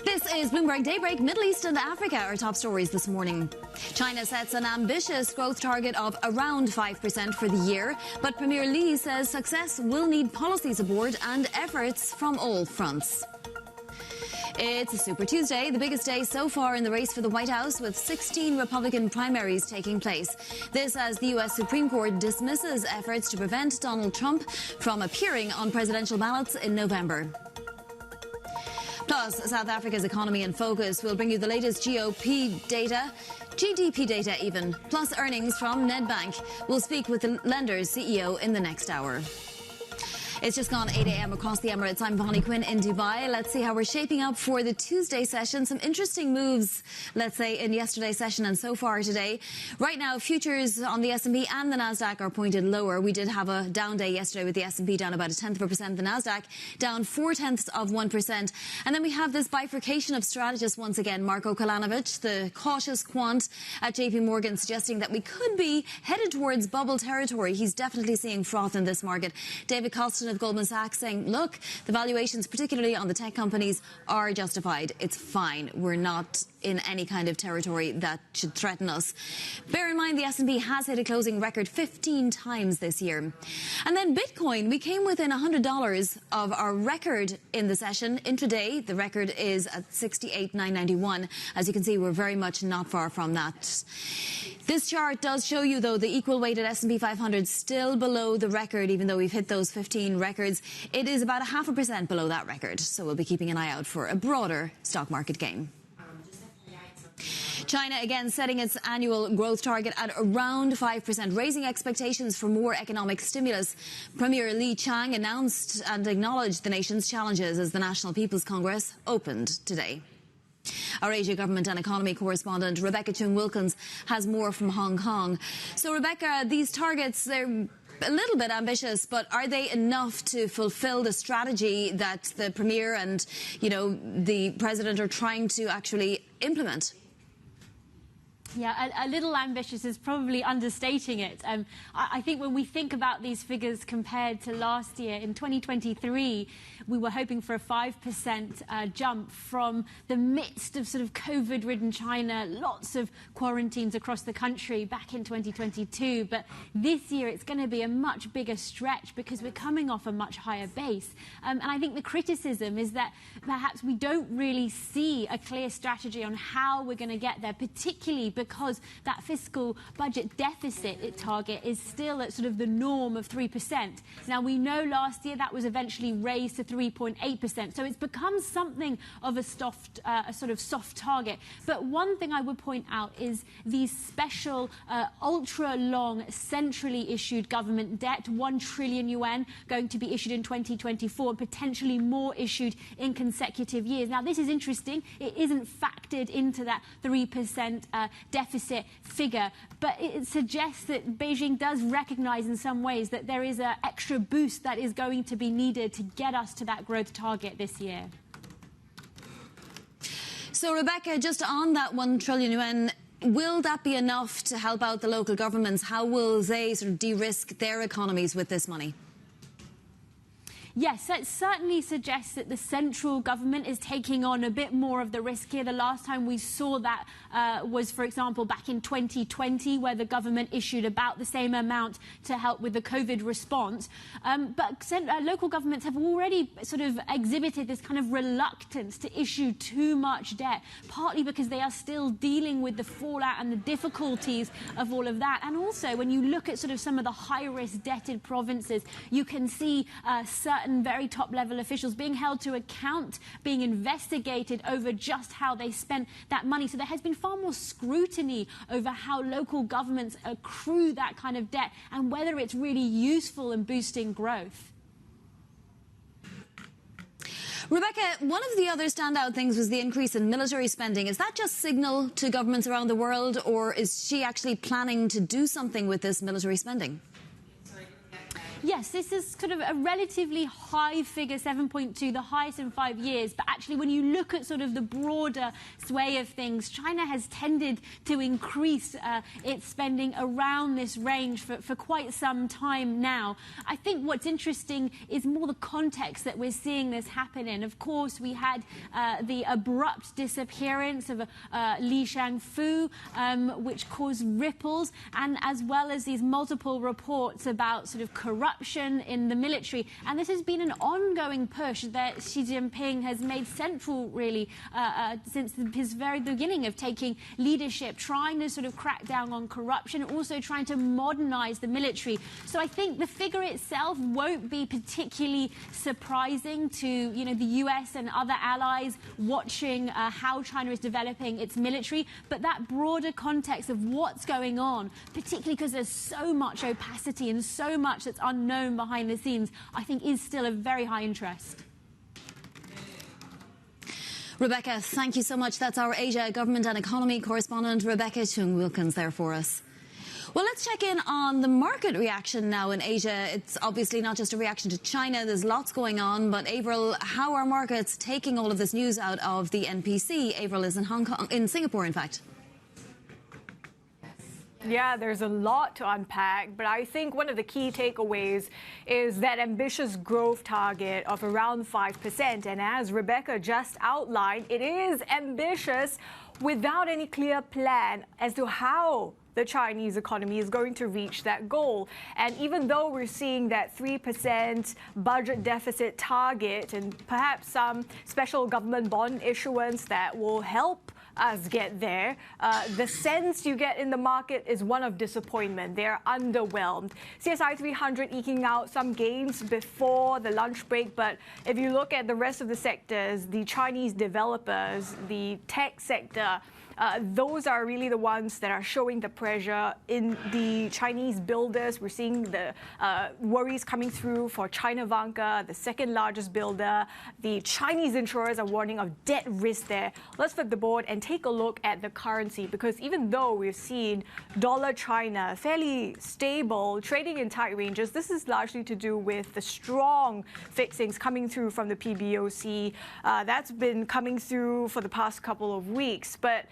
This is Bloomberg Daybreak Middle East and Africa. Our top stories this morning. China sets an ambitious growth target of around 5% for the year, but Premier Li says success will need policy support and efforts from all fronts. It's a Super Tuesday, the biggest day so far in the race for the White House, with 16 Republican primaries taking place. This as the U.S. Supreme Court dismisses efforts to prevent Donald Trump from appearing on presidential ballots in November. Plus, South Africa's economy in focus will bring you the latest GDP data even, plus earnings from Nedbank. We'll speak with the lender's CEO in the next hour. It's just gone 8 a.m. across the Emirates. I'm Bonnie Quinn in Dubai. Let's see how we're shaping up for the Tuesday session. Some interesting moves, let's say, in yesterday's session and so far today. Right now, futures on the S&P and the Nasdaq are pointed lower. We did have a down day yesterday with the S&P down about 0.1%, the Nasdaq down 0.4%. And then we have this bifurcation of strategists once again. Marko Kolanovic, the cautious quant at JP Morgan, suggesting that we could be headed towards bubble territory. He's definitely seeing froth in this market. David Kostin of Goldman Sachs saying, look, the valuations, particularly on the tech companies, are justified. It's fine. We're not in any kind of territory that should threaten us. Bear in mind, the S&P has hit a closing record 15 times this year. And then Bitcoin, we came within $100 of our record in the session. Intraday, the record is at 68,991. As you can see, we're very much not far from that. This chart does show you, though, the equal-weighted S&P 500 still below the record, even though we've hit those 15 records. It is about 0.5% below that record, so we'll be keeping an eye out for a broader stock market gain. China again setting its annual growth target at around 5%, raising expectations for more economic stimulus. Premier Li Qiang announced and acknowledged the nation's challenges as the National People's Congress opened today. Our Asia Government and Economy correspondent Rebecca Chung-Wilkins has more from Hong Kong. So, Rebecca, these targets, they're a little bit ambitious, but are they enough to fulfill the strategy that the Premier and, the President are trying to actually implement? Yeah, a little ambitious is probably understating it. I think when we think about these figures compared to last year, in 2023, we were hoping for a 5% jump from the midst of sort of COVID-ridden China, lots of quarantines across the country back in 2022. But this year, it's going to be a much bigger stretch because we're coming off a much higher base. And I think the criticism is that perhaps we don't really see a clear strategy on how we're going to get there, particularly because that fiscal budget deficit target is still at sort of the norm of 3%. Now, we know last year that was eventually raised to 3.8%. So it's become something of a sort of soft target. But one thing I would point out is these special ultra-long centrally issued government debt, 1 trillion yuan going to be issued in 2024 and potentially more issued in consecutive years. Now, this is interesting. It isn't factored into that 3% deficit figure, but it suggests that Beijing does recognize in some ways that there is an extra boost that is going to be needed to get us to that growth target this year. So, Rebecca, just on that 1 trillion yuan, will that be enough to help out the local governments? How will they sort of de-risk their economies with this money? Yes, it certainly suggests that the central government is taking on a bit more of the risk here. The last time we saw that was, for example, back in 2020, where the government issued about the same amount to help with the COVID response. But local governments have already sort of exhibited this kind of reluctance to issue too much debt, partly because they are still dealing with the fallout and the difficulties of all of that. And also, when you look at sort of some of the high-risk debted provinces, you can see certain very top-level officials being held to account, being investigated over just how they spent that money. So there has been far more scrutiny over how local governments accrue that kind of debt and whether it's really useful in boosting growth. Rebecca, one of the other standout things was the increase in military spending. Is that just signal to governments around the world, or is she actually planning to do something with this military spending? Yes, this is kind of a relatively high figure, 7.2, the highest in 5 years. But actually, when you look at sort of the broader sway of things, China has tended to increase its spending around this range for quite some time now. I think what's interesting is more the context that we're seeing this happen in. Of course, we had the abrupt disappearance of Li Shangfu, which caused ripples, and as well as these multiple reports about sort of corruption in the military. And this has been an ongoing push that Xi Jinping has made central, really, since his very beginning of taking leadership, trying to sort of crack down on corruption, also trying to modernize the military. So I think the figure itself won't be particularly surprising to, you know, the US and other allies watching how China is developing its military. But that broader context of what's going on, particularly because there's so much opacity and so much that's unknown behind the scenes, I think is still of very high interest. Rebecca, thank you so much. That's our Asia government and economy correspondent, Rebecca Chung-Wilkins, there for us. Well, let's check in on the market reaction now in Asia. It's obviously not just a reaction to China. There's lots going on. But, Avril, how are markets taking all of this news out of the NPC? Avril is in Hong Kong, in Singapore, in fact. Yeah, there's a lot to unpack, but I think one of the key takeaways is that ambitious growth target of around 5%. And as Rebecca just outlined, it is ambitious without any clear plan as to how the Chinese economy is going to reach that goal. And even though we're seeing that 3% budget deficit target and perhaps some special government bond issuance that will help us get there, the sense you get in the market is one of disappointment. They're underwhelmed. CSI 300 eking out some gains before the lunch break, but if you look at the rest of the sectors, the Chinese developers, the tech sector, those are really the ones that are showing the pressure. In the Chinese builders, we're seeing the worries coming through for China Vanke, the second largest builder. The Chinese insurers are warning of debt risk there. Let's flip the board and take a look at the currency, because even though we've seen dollar China fairly stable, trading in tight ranges, this is largely to do with the strong fixings coming through from the PBOC. That's been coming through for the past couple of weeks. But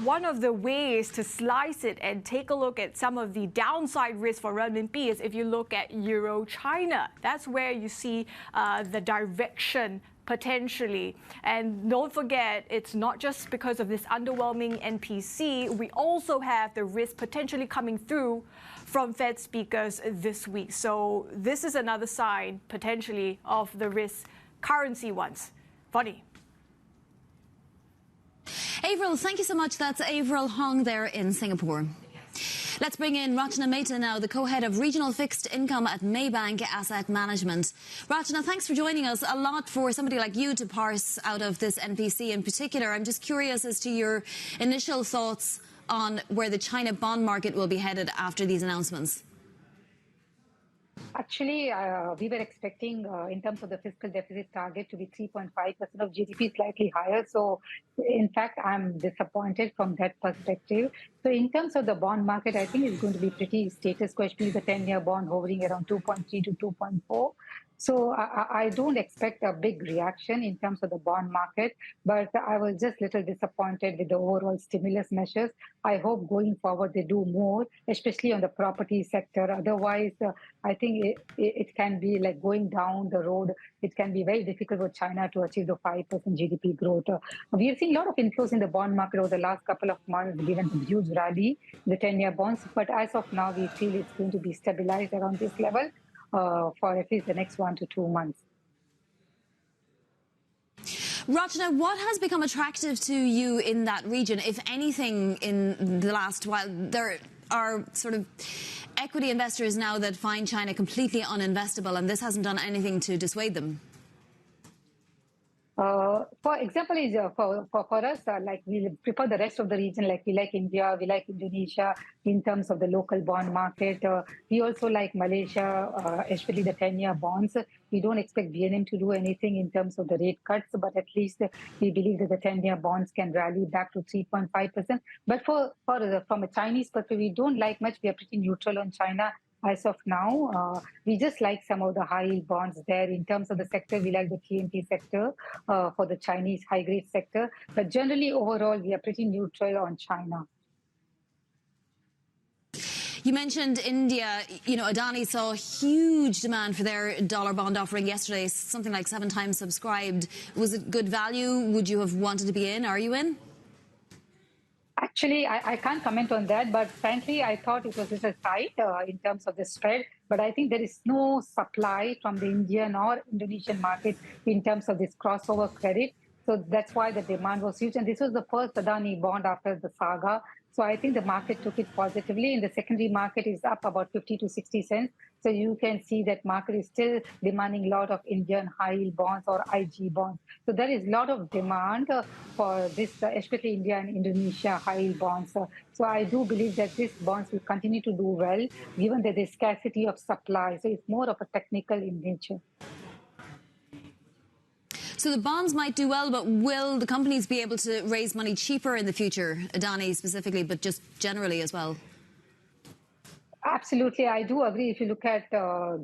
one of the ways to slice it and take a look at some of the downside risk for renminbi is if you look at Euro China. That's where you see the direction potentially. And don't forget, it's not just because of this underwhelming NPC. We also have the risk potentially coming through from Fed speakers this week. So this is another sign potentially of the risk currency ones. Bonnie. Avril, thank you so much. That's Avril Hong there in Singapore. Let's bring in Rachna Mehta now, the co-head of Regional Fixed Income at Maybank Asset Management. Rachna, thanks for joining us. A lot for somebody like you to parse out of this NPC in particular. I'm just curious as to your initial thoughts on where the China bond market will be headed after these announcements. Actually, we were expecting, in terms of the fiscal deficit target, to be 3.5% of GDP, slightly higher. So, in fact, I'm disappointed from that perspective. So, in terms of the bond market, I think it's going to be pretty status quo, especially the 10-year bond hovering around 2.3 to 2.4. So I don't expect a big reaction in terms of the bond market, but I was just a little disappointed with the overall stimulus measures. I hope going forward they do more, especially on the property sector. Otherwise, I think it can be like going down the road. It can be very difficult for China to achieve the 5% GDP growth. We have seen a lot of inflows in the bond market over the last couple of months, given the huge rally, the 10-year bonds. But as of now, we feel it's going to be stabilized around this level for at least the next 1 to 2 months. Rachna, what has become attractive to you in that region, if anything, in the last while? There are sort of equity investors now that find China completely uninvestable, and this hasn't done anything to dissuade them. For example, is for us, like we prefer the rest of the region, like we like India, we like Indonesia in terms of the local bond market. We also like Malaysia, especially the 10-year bonds. We don't expect BNM to do anything in terms of the rate cuts, but at least we believe that the 10-year bonds can rally back to 3.5%. But from a Chinese perspective, we don't like much. We are pretty neutral on China. as of now. We just like some of the high yield bonds there. In terms of the sector, we like the TMT sector for the Chinese high-grade sector. But generally, overall, we are pretty neutral on China. You mentioned India. You know, Adani saw huge demand for their dollar bond offering yesterday, something like 7 times subscribed. Was it good value? Would you have wanted to be in? Are you in? Actually, I can't comment on that, but frankly, I thought it was just a tight in terms of the spread. But I think there is no supply from the Indian or Indonesian market in terms of this crossover credit. So that's why the demand was huge. And this was the first Adani bond after the saga. So I think the market took it positively. In the secondary market is up about 50 to 60 cents. So you can see that market is still demanding a lot of Indian high yield bonds or IG bonds. So there is a lot of demand for this, especially India and Indonesia high yield bonds. So I do believe that these bonds will continue to do well, given that there's scarcity of supply. So it's more of a technical in nature. So the bonds might do well, but will the companies be able to raise money cheaper in the future? Adani specifically, but just generally as well? Absolutely, I do agree. If you look at,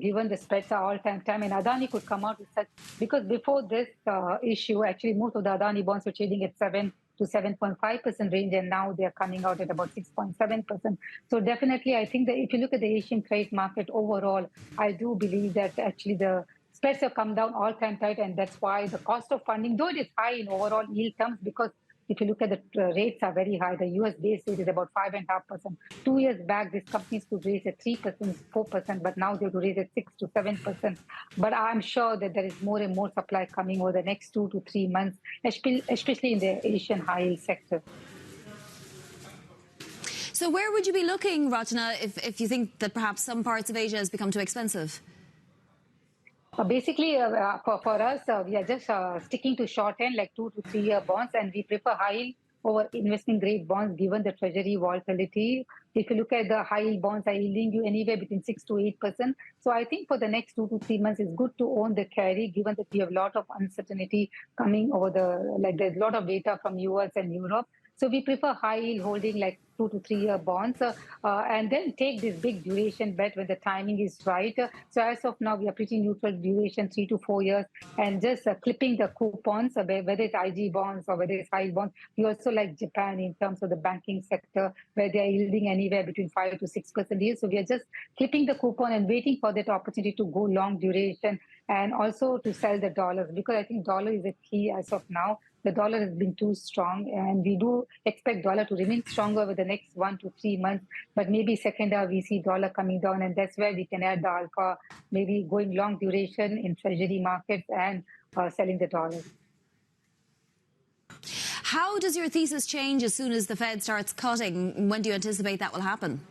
given the spreads are all-time time, and Adani could come out with such, because before this issue, actually most of the Adani bonds were trading at 7 to 7.5% range, and now they're coming out at about 6.7%. So definitely, I think that if you look at the Asian trade market overall, I do believe that actually the spreads have come down all-time tight, and that's why the cost of funding, though it is high in overall yield terms, because if you look at the rates are very high. The US base rate is about 5.5%. 2 years back, these companies could raise at 3%, 4%, but now they will raise at 6 to 7%. But I'm sure that there is more and more supply coming over the next 2 to 3 months, especially in the Asian high yield sector. So where would you be looking, Rachna, if you think that perhaps some parts of Asia has become too expensive? Basically, for us, we are just sticking to short end, like 2 to 3 year bonds, and we prefer high yield over investment grade bonds given the treasury volatility. If you look at the high yield bonds are yielding you anywhere between 6 to 8%. So I think for the next 2 to 3 months, it's good to own the carry, given that we have a lot of uncertainty coming over there's a lot of data from US and Europe. So we prefer high yield holding like 2 to 3 year bonds and then take this big duration bet when the timing is right. So as of now, we are pretty neutral duration, 3 to 4 years, and just clipping the coupons, whether it's IG bonds or whether it's high yield bonds. We also like Japan in terms of the banking sector, where they are yielding anywhere between 5 to 6% yield. So we are just clipping the coupon and waiting for that opportunity to go long duration and also to sell the dollars, because I think dollar is a key as of now. The dollar has been too strong, and we do expect dollar to remain stronger over the next 1 to 3 months. But maybe second half we see dollar coming down, and that's where we can add the alpha, maybe going long duration in treasury markets and selling the dollars. How does your thesis change as soon as the Fed starts cutting? When do you anticipate that will happen?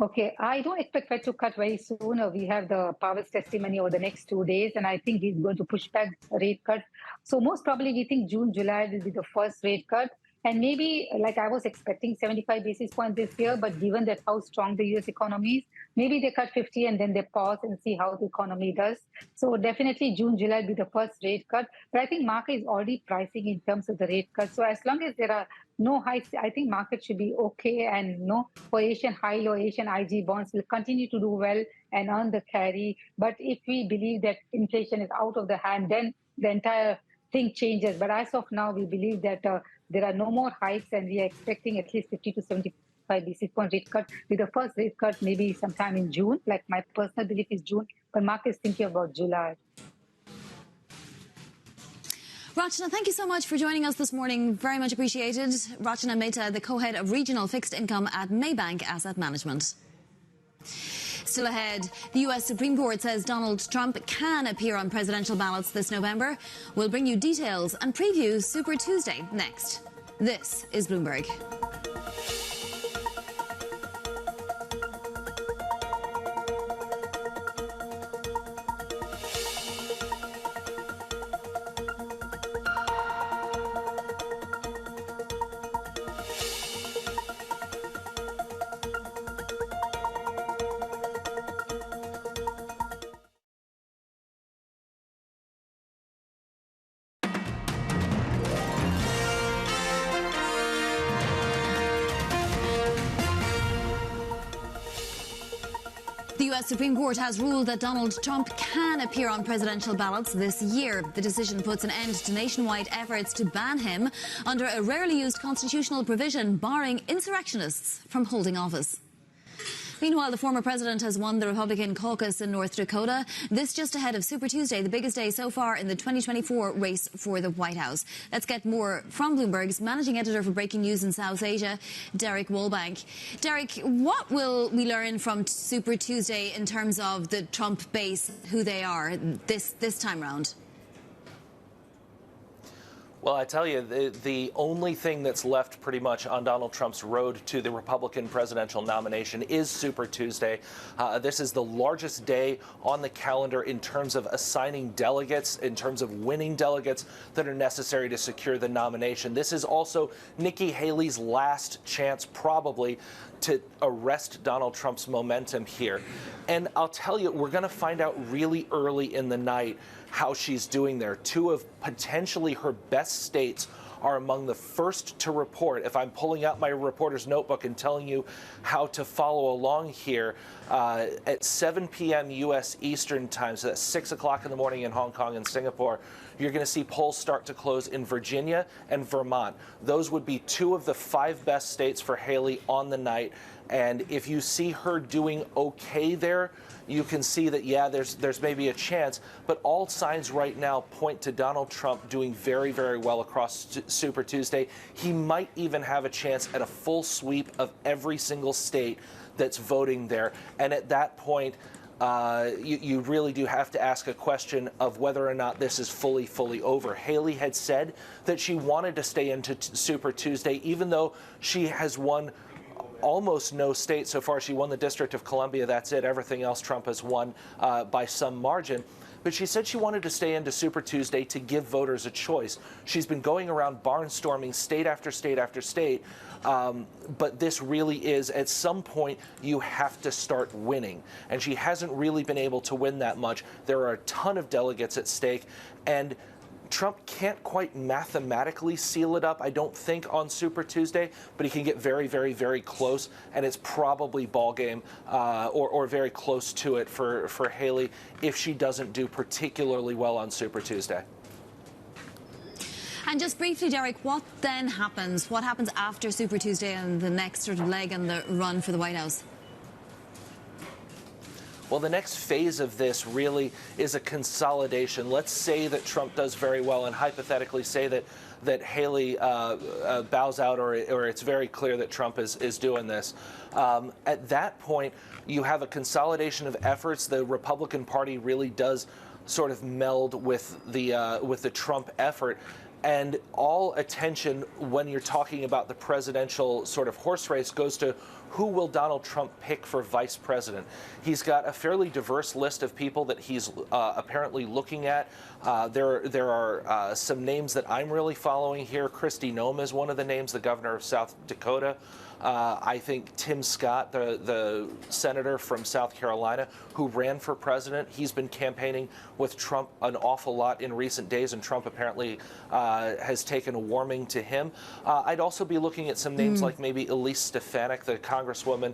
Okay, I don't expect Fed to cut very soon. We have the Powell's testimony over the next 2 days, and I think he's going to push back rate cut. So most probably we think June, July will be the first rate cut. And maybe, like I was expecting 75 basis points this year, but given that how strong the US economy is, maybe they cut 50 and then they pause and see how the economy does. So definitely June, July will be the first rate cut. But I think market is already pricing in terms of the rate cut. So as long as there are no hikes, I think market should be okay. And for Asian high or Asian IG bonds will continue to do well and earn the carry. But if we believe that inflation is out of the hand, then the entire thing changes. But as of now, we believe that there are no more hikes, and we are expecting at least 50 to 75 basis point rate cut, with the first rate cut maybe sometime in June. Like my personal belief is June, but market is thinking about July. Rachna, thank you so much for joining us this morning. Very much appreciated. Rachna Mehta, the co-head of regional fixed income at Maybank Asset Management. Still ahead, the US Supreme Court says Donald Trump can appear on presidential ballots this November. We'll bring you details and preview Super Tuesday next. This is Bloomberg. The U.S. Supreme Court has ruled that Donald Trump can appear on presidential ballots this year. The decision puts an end to nationwide efforts to ban him under a rarely used constitutional provision barring insurrectionists from holding office. Meanwhile, the former president has won the Republican caucus in North Dakota. This just ahead of Super Tuesday, the biggest day so far in the 2024 race for the White House. Let's get more from Bloomberg's managing editor for breaking news in South Asia, Derek Woolbank. Derek, what will we learn from Super Tuesday in terms of the Trump base, who they are this time round? Well, I tell you, the only thing that's left pretty much on Donald Trump's road to the Republican presidential nomination is Super Tuesday. This is the largest day on the calendar in terms of assigning delegates, in terms of winning delegates that are necessary to secure the nomination. This is also Nikki Haley's last chance, probably, to arrest Donald Trump's momentum here. And I'll tell you, we're going to find out really early in the night how she's doing there. Two of potentially her best states are among the first to report. If I'm pulling out my reporter's notebook and telling you how to follow along here, at 7 p.m. U.S. Eastern time, so that's 6 o'clock in the morning in Hong Kong and Singapore, you're going to see polls start to close in Virginia and Vermont. Those would be two of the 5 best states for Haley on the night. And if you see her doing okay there, you can see that, yeah, there's maybe a chance. But all signs right now point to Donald Trump doing very, very well across Super Tuesday. He might even have a chance at a full sweep of every single state that's voting there. And at that point, you really do have to ask a question of whether or not this is fully over. Haley had said that she wanted to stay into Super Tuesday, even though she has won almost no state so far. She won the District of Columbia. That's it. Everything else Trump has won by some margin. But she said she wanted to stay into Super Tuesday to give voters a choice. She's been going around barnstorming state after state after state. But this really is, at some point, you have to start winning. And she hasn't really been able to win that much. There are a ton of delegates at stake. And Trump can't quite mathematically seal it up, I don't think, on Super Tuesday, but he can get very, very, very close, and it's probably ball game or very close to it for Haley if she doesn't do particularly well on Super Tuesday. And just briefly, Derek, what then happens? What happens after Super Tuesday and the next sort of leg on the run for the White House? Well, the next phase of this really is a consolidation. Let's say that Trump does very well and hypothetically say that Haley bows out or it's very clear that Trump is doing this. At that point, you have a consolidation of efforts. The Republican Party really does sort of meld with the Trump effort. And all attention when you're talking about the presidential sort of horse race goes to who will Donald Trump pick for vice president. He's got a fairly diverse list of people that he's apparently looking at. There are some names that I'm really following here. Kristi Noem is one of the names, the governor of South Dakota. I think Tim Scott, the senator from South Carolina, who ran for president, he's been campaigning with Trump an awful lot in recent days, and Trump apparently has taken a warming to him. I'd also be looking at some names like maybe Elise Stefanik, the congresswoman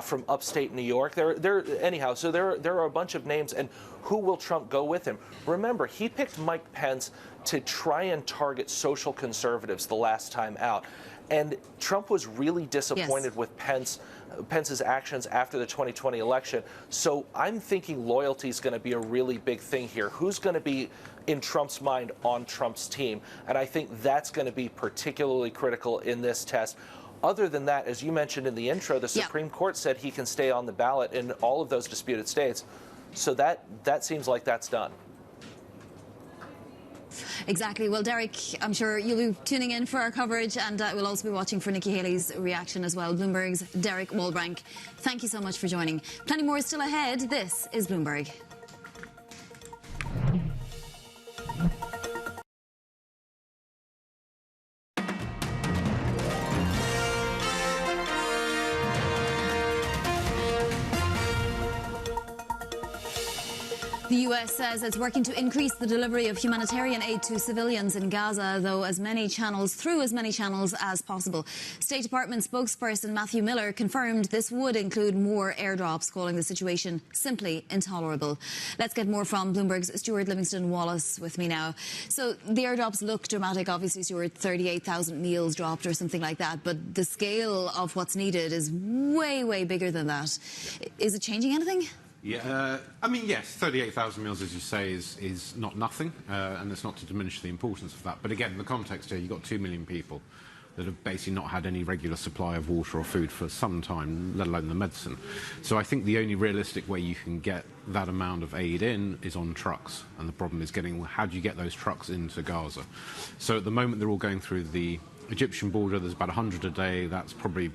from upstate New York. Anyhow, so there are a bunch of names, and who will Trump go with him? Remember, he picked Mike Pence to try and target social conservatives the last time out. And Trump was really disappointed with Pence's actions after the 2020 election. So I'm thinking loyalty is going to be a really big thing here. Who's going to be in Trump's mind on Trump's team? And I think that's going to be particularly critical in this test. Other than that, as you mentioned in the intro, the Supreme Court said he can stay on the ballot in all of those disputed states. So that seems like that's done. Exactly. Well, Derek, I'm sure you'll be tuning in for our coverage, and we'll also be watching for Nikki Haley's reaction as well. Bloomberg's Derek Woolbank, thank you so much for joining. Plenty more is still ahead. This is Bloomberg. The The U.S. says it's working to increase the delivery of humanitarian aid to civilians in Gaza, though through as many channels as possible. State Department spokesperson Matthew Miller confirmed this would include more airdrops, calling the situation simply intolerable. Let's get more from Bloomberg's Stuart Livingston-Wallace with me now. So the airdrops look dramatic, obviously, Stuart, 38,000 meals dropped or something like that, but the scale of what's needed is way, way bigger than that. Is it changing anything? Yeah, I mean, yes, 38,000 meals, as you say, is not nothing, and it's not to diminish the importance of that. But again, in the context here, you've got 2 million people that have basically not had any regular supply of water or food for some time, let alone the medicine. So I think the only realistic way you can get that amount of aid in is on trucks. And the problem is how do you get those trucks into Gaza? So at the moment, they're all going through the Egyptian border. There's about 100 a day. That's probably,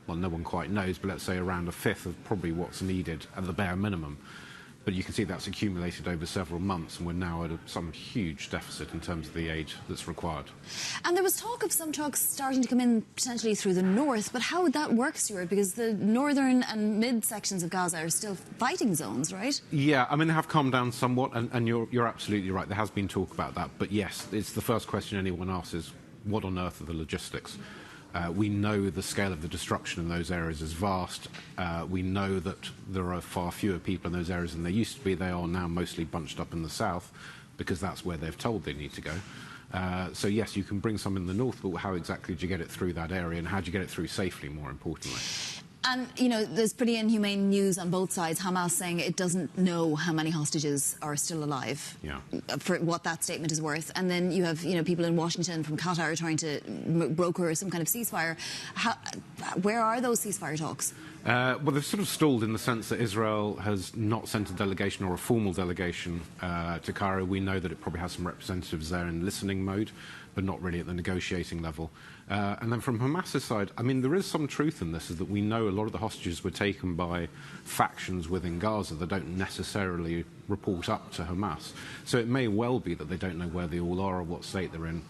well, no one quite knows, but let's say around a fifth of probably what's needed at the bare minimum. But you can see that's accumulated over several months, and we're now at some huge deficit in terms of the aid that's required. And there was talk of some trucks starting to come in potentially through the north, but how would that work, Stuart? Because the northern and mid sections of Gaza are still fighting zones, right? Yeah, I mean, they have calmed down somewhat, and you're absolutely right. There has been talk about that. But yes, it's the first question anyone asks is, what on earth are the logistics? We know the scale of the destruction in those areas is vast. We know that there are far fewer people in those areas than there used to be. They are now mostly bunched up in the south because that's where they've told they need to go. So, yes, you can bring some in the north, but how exactly do you get it through that area, and how do you get it through safely, more importantly? And, you know, there's pretty inhumane news on both sides. Hamas saying it doesn't know how many hostages are still alive, for what that statement is worth. And then you have, you know, people in Washington from Qatar trying to broker some kind of ceasefire. Where are those ceasefire talks? Well, they've sort of stalled in the sense that Israel has not sent a delegation or a formal delegation to Cairo. We know that it probably has some representatives there in listening mode, but not really at the negotiating level. And then from Hamas's side, I mean, there is some truth in this, is that we know a lot of the hostages were taken by factions within Gaza that don't necessarily report up to Hamas. So it may well be that they don't know where they all are or what state they're in.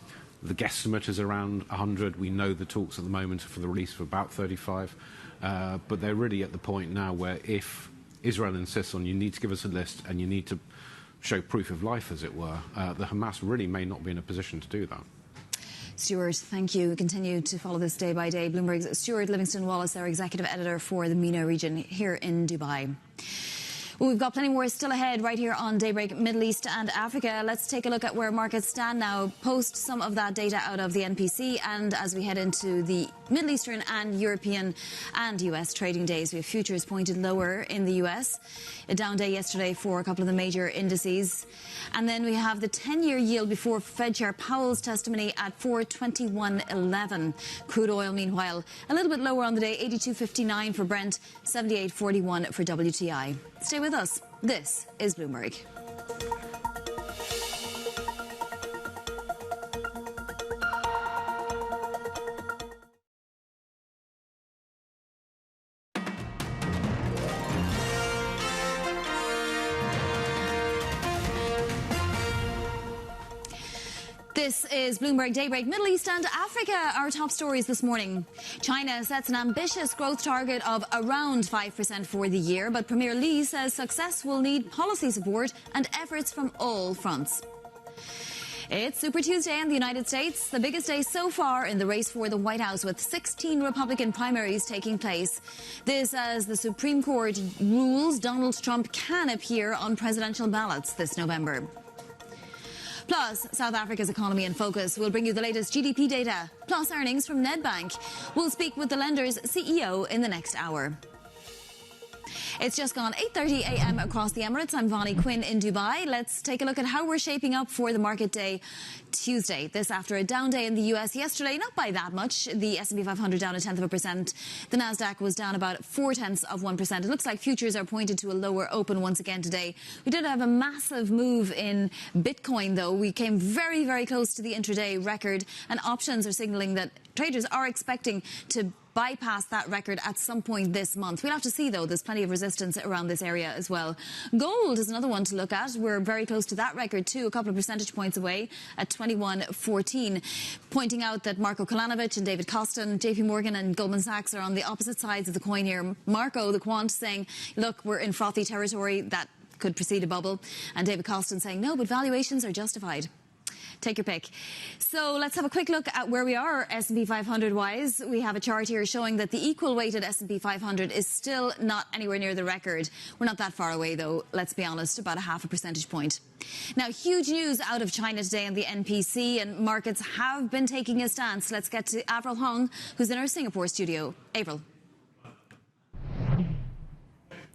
The guesstimate is around 100. We know the talks at the moment are for the release of about 35. But they're really at the point now where if Israel insists on you need to give us a list and you need to show proof of life, as it were, the Hamas really may not be in a position to do that. Stuart, thank you. We continue to follow this day by day. Bloomberg's Stuart Livingston-Wallace, our executive editor for the MENA region here in Dubai. Well, we've got plenty more still ahead right here on Daybreak Middle East and Africa. Let's take a look at where markets stand now, post some of that data out of the NPC, and as we head into the Middle Eastern and European and US trading days. We have futures pointed lower in the US, a down day yesterday for a couple of the major indices. And then we have the 10-year yield before Fed Chair Powell's testimony at 421.11. Crude oil, meanwhile, a little bit lower on the day, 82.59 for Brent, 78.41 for WTI. Stay with us. This is Bloomberg. This is Bloomberg Daybreak Middle East and Africa. Our top stories this morning. China sets an ambitious growth target of around 5% for the year, but Premier Li says success will need policy support and efforts from all fronts. It's Super Tuesday in the United States, the biggest day so far in the race for the White House, with 16 Republican primaries taking place. This as the Supreme Court rules Donald Trump can appear on presidential ballots this November. Plus, South Africa's economy in focus. We'll bring you the latest GDP data, plus earnings from Nedbank. We'll speak with the lender's CEO in the next hour. It's just gone 8:30 a.m. across the Emirates. I'm Vonnie Quinn in Dubai. Let's take a look at how we're shaping up for the market day Tuesday. This after a down day in the US yesterday, not by that much. The S&P 500 down 0.1%. The Nasdaq was down about 0.4%. It looks like futures are pointed to a lower open once again today. We did have a massive move in Bitcoin, though. We came very, very close to the intraday record, and options are signaling that traders are expecting to bypass that record at some point this month. We'll have to see, though. There's plenty of resistance around this area as well. Gold is another one to look at. We're very close to that record, too, a couple of percentage points away at 21.14. Pointing out that Marco Kolanovic and David Kostin, JP Morgan and Goldman Sachs are on the opposite sides of the coin here. Marco, the quant, saying, look, we're in frothy territory. That could precede a bubble. And David Costin saying no, but valuations are justified. Take your pick. So let's have a quick look at where we are S&P 500 wise. We have a chart here showing that the equal weighted S&P 500 is still not anywhere near the record. We're not that far away though, let's be honest, about a half a percentage point. Now, huge news out of China today on the NPC, and markets have been taking a stance. Let's get to Avril Hong, who's in our Singapore studio. Avril.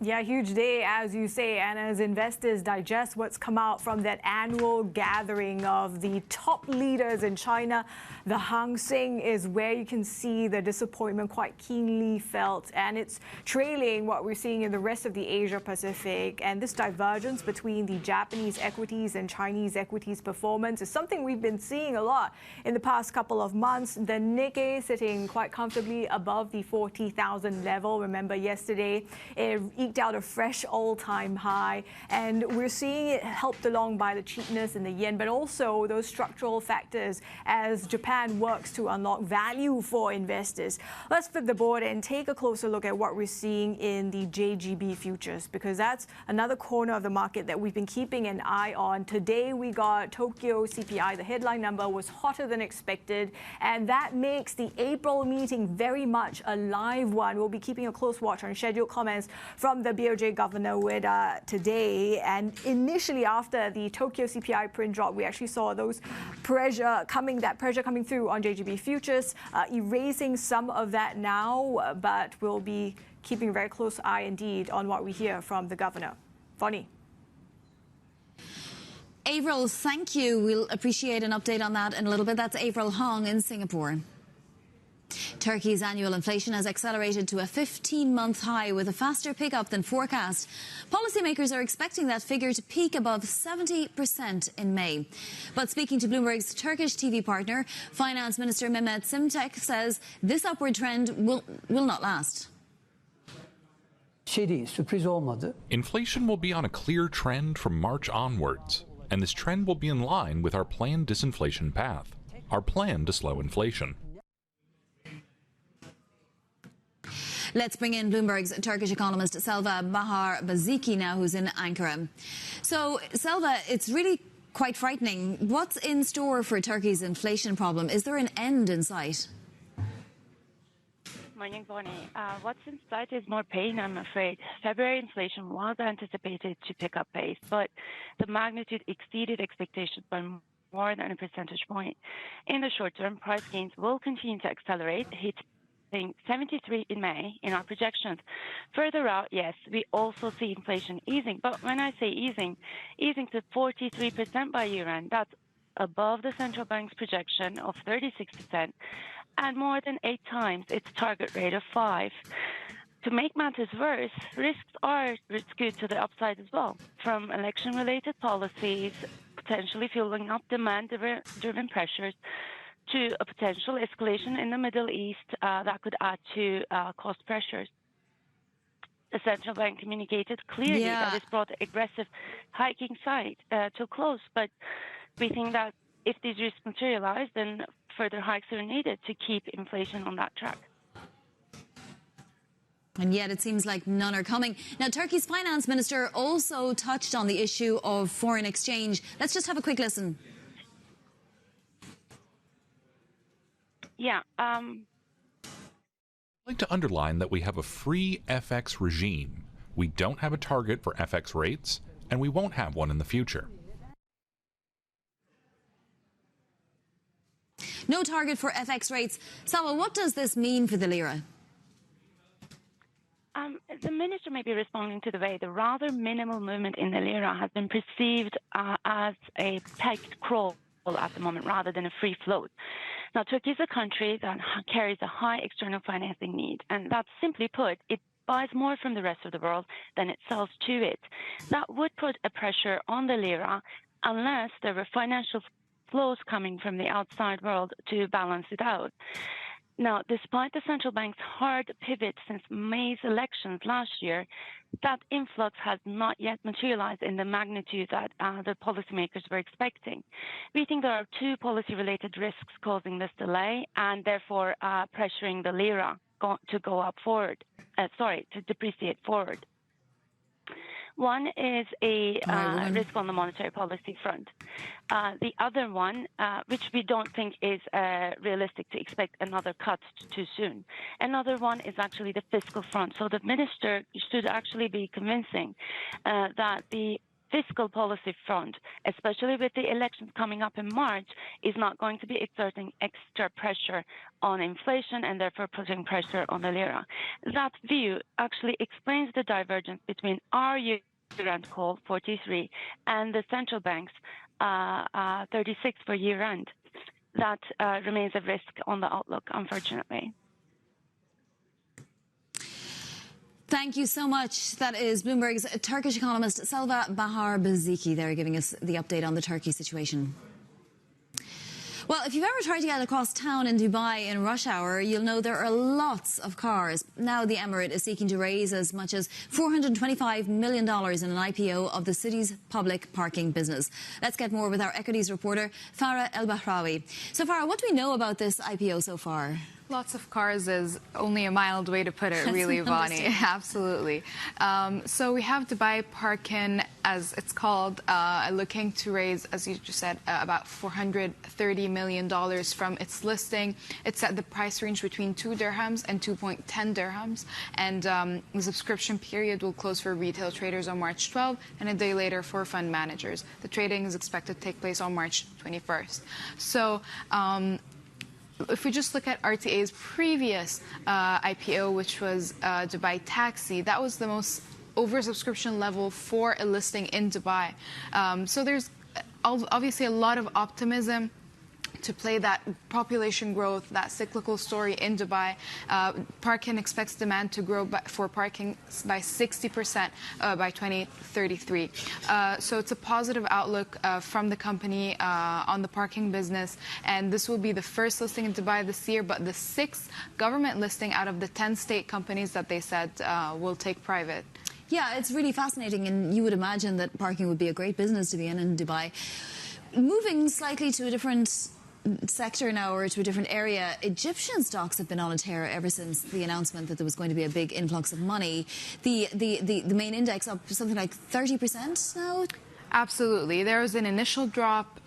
Yeah, huge day, as you say, and as investors digest what's come out from that annual gathering of the top leaders in China, the Hang Seng is where you can see the disappointment quite keenly felt, and it's trailing what we're seeing in the rest of the Asia-Pacific. And this divergence between the Japanese equities and Chinese equities performance is something we've been seeing a lot in the past couple of months. The Nikkei sitting quite comfortably above the 40,000 level. Remember, yesterday it eked out a fresh all-time high, and we're seeing it helped along by the cheapness in the yen, but also those structural factors as Japan works to unlock value for investors. Let's flip the board and take a closer look at what we're seeing in the JGB futures, because that's another corner of the market that we've been keeping an eye on. Today we got Tokyo CPI. The headline number was hotter than expected, and that makes the April meeting very much a live one. We'll be keeping a close watch on scheduled comments from the BOJ Governor Ueda today. And initially, after the Tokyo CPI print drop, we actually saw that pressure coming through on JGB futures, erasing some of that now, but we'll be keeping a very close eye indeed on what we hear from the governor. Bonnie. Avril, thank you. We'll appreciate an update on that in a little bit. That's Avril Hong in Singapore. Turkey's annual inflation has accelerated to a 15-month high with a faster pickup than forecast. Policymakers are expecting that figure to peak above 70% in May. But speaking to Bloomberg's Turkish TV partner, Finance Minister Mehmet Simtek says this upward trend will not last. Inflation will be on a clear trend from March onwards, and this trend will be in line with our planned disinflation path, our plan to slow inflation. Let's bring in Bloomberg's Turkish economist Selva Bahar-Baziki now, who's in Ankara. So, Selva, it's really quite frightening. What's in store for Turkey's inflation problem? Is there an end in sight? Morning, Bonnie. What's in sight is more pain, I'm afraid. February inflation was anticipated to pick up pace, but the magnitude exceeded expectations by more than a percentage point. In the short term, price gains will continue to accelerate, hitting 73 in May in our projections. Further out, yes, we also see inflation easing. But when I say easing to 43% by year-end, that's above the central bank's projection of 36% and more than 8 times its target rate of 5. To make matters worse, risks are skewed to the upside as well, from election-related policies, potentially fueling up demand-driven pressures, to a potential escalation in the Middle East that could add to cost pressures. The central bank communicated clearly that it's brought aggressive hiking side to a close, but we think that if these risks materialize, then further hikes are needed to keep inflation on that track. And yet it seems like none are coming. Now, Turkey's finance minister also touched on the issue of foreign exchange. Let's just have a quick listen. Yeah. I'd like to underline that we have a free FX regime. We don't have a target for FX rates, and we won't have one in the future. No target for FX rates. Salwa, what does this mean for the lira? The minister may be responding to the way the rather minimal movement in the lira has been perceived as a pegged crawl at the moment rather than a free float. Now, Turkey is a country that carries a high external financing need, and that's simply put, it buys more from the rest of the world than it sells to it. That would put a pressure on the lira unless there were financial flows coming from the outside world to balance it out. Now, despite the central bank's hard pivot since May's elections last year, that influx has not yet materialized in the magnitude that the policymakers were expecting. We think there are 2 policy-related risks causing this delay and therefore pressuring the lira to depreciate forward. One is a risk on the monetary policy front. The other one, which we don't think is realistic to expect another cut too soon. Another one is actually the fiscal front. So the minister should actually be convincing that the fiscal policy front, especially with the elections coming up in March, is not going to be exerting extra pressure on inflation and therefore putting pressure on the lira. That view actually explains the divergence between our year-end call, 43, and the central bank's 36 for year-end. That remains a risk on the outlook, unfortunately. Thank you so much. That is Bloomberg's Turkish economist Selva Bahar Baziki there giving us the update on the Turkey situation. Well, if you've ever tried to get across town in Dubai in rush hour, you'll know there are lots of cars. Now the Emirate is seeking to raise as much as $425 million in an IPO of the city's public parking business. Let's get more with our equities reporter, Farah El Bahrawi. So Farah, what do we know about this IPO so far? Lots of cars is only a mild way to put it, really, Vani. Absolutely. So we have Dubai Parkin, as it's called, looking to raise, as you just said, about $430 million from its listing. It's at the price range between 2 dirhams and 2.10 dirhams. And the subscription period will close for retail traders on March 12 and a day later for fund managers. The trading is expected to take place on March 21st. So if we just look at RTA's previous IPO, which was Dubai Taxi, that was the most oversubscription level for a listing in Dubai. So there's obviously a lot of optimism to play that population growth, that cyclical story in Dubai. Parkin expects demand to grow for parking by 60% by 2033. So it's a positive outlook from the company on the parking business. And this will be the first listing in Dubai this year, but the 6th government listing out of the 10 state companies that they said will take private. Yeah, it's really fascinating, and you would imagine that parking would be a great business to be in Dubai. Moving slightly to a different sector now, or to a different area, Egyptian stocks have been on a tear ever since the announcement that there was going to be a big influx of money. The main index up something like 30% now? Absolutely. There was an initial drop,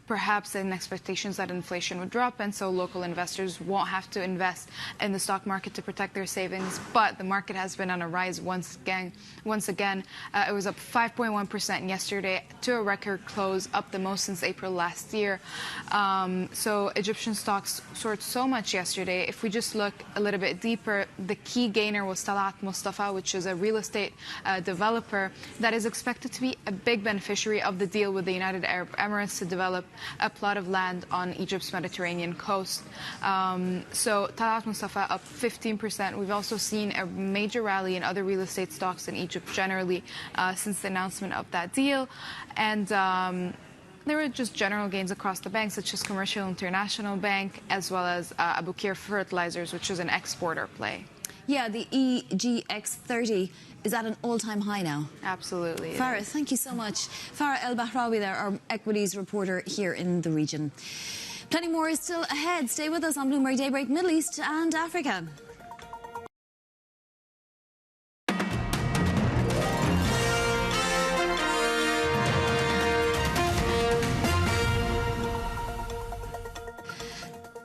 perhaps in expectations that inflation would drop, and so local investors won't have to invest in the stock market to protect their savings. But the market has been on a rise once again. It was up 5.1% yesterday to a record close, up the most since April last year. So Egyptian stocks soared so much yesterday. If we just look a little bit deeper, the key gainer was Talat Mustafa, which is a real estate developer that is expected to be a big beneficiary of the deal with the United Arab Emirates to develop a plot of land on Egypt's Mediterranean coast. So Talat Mustafa up 15%. We've also seen a major rally in other real estate stocks in Egypt generally since the announcement of that deal. And there were just general gains across the banks, such as Commercial International Bank, as well as Abu Qir Fertilizers, which is an exporter play. Yeah, the EGX30 is at an all-time high now. Absolutely. Farah, thank you so much. Farah El Bahrawi there, our equities reporter here in the region. Plenty more is still ahead. Stay with us on Bloomberg Daybreak Middle East and Africa.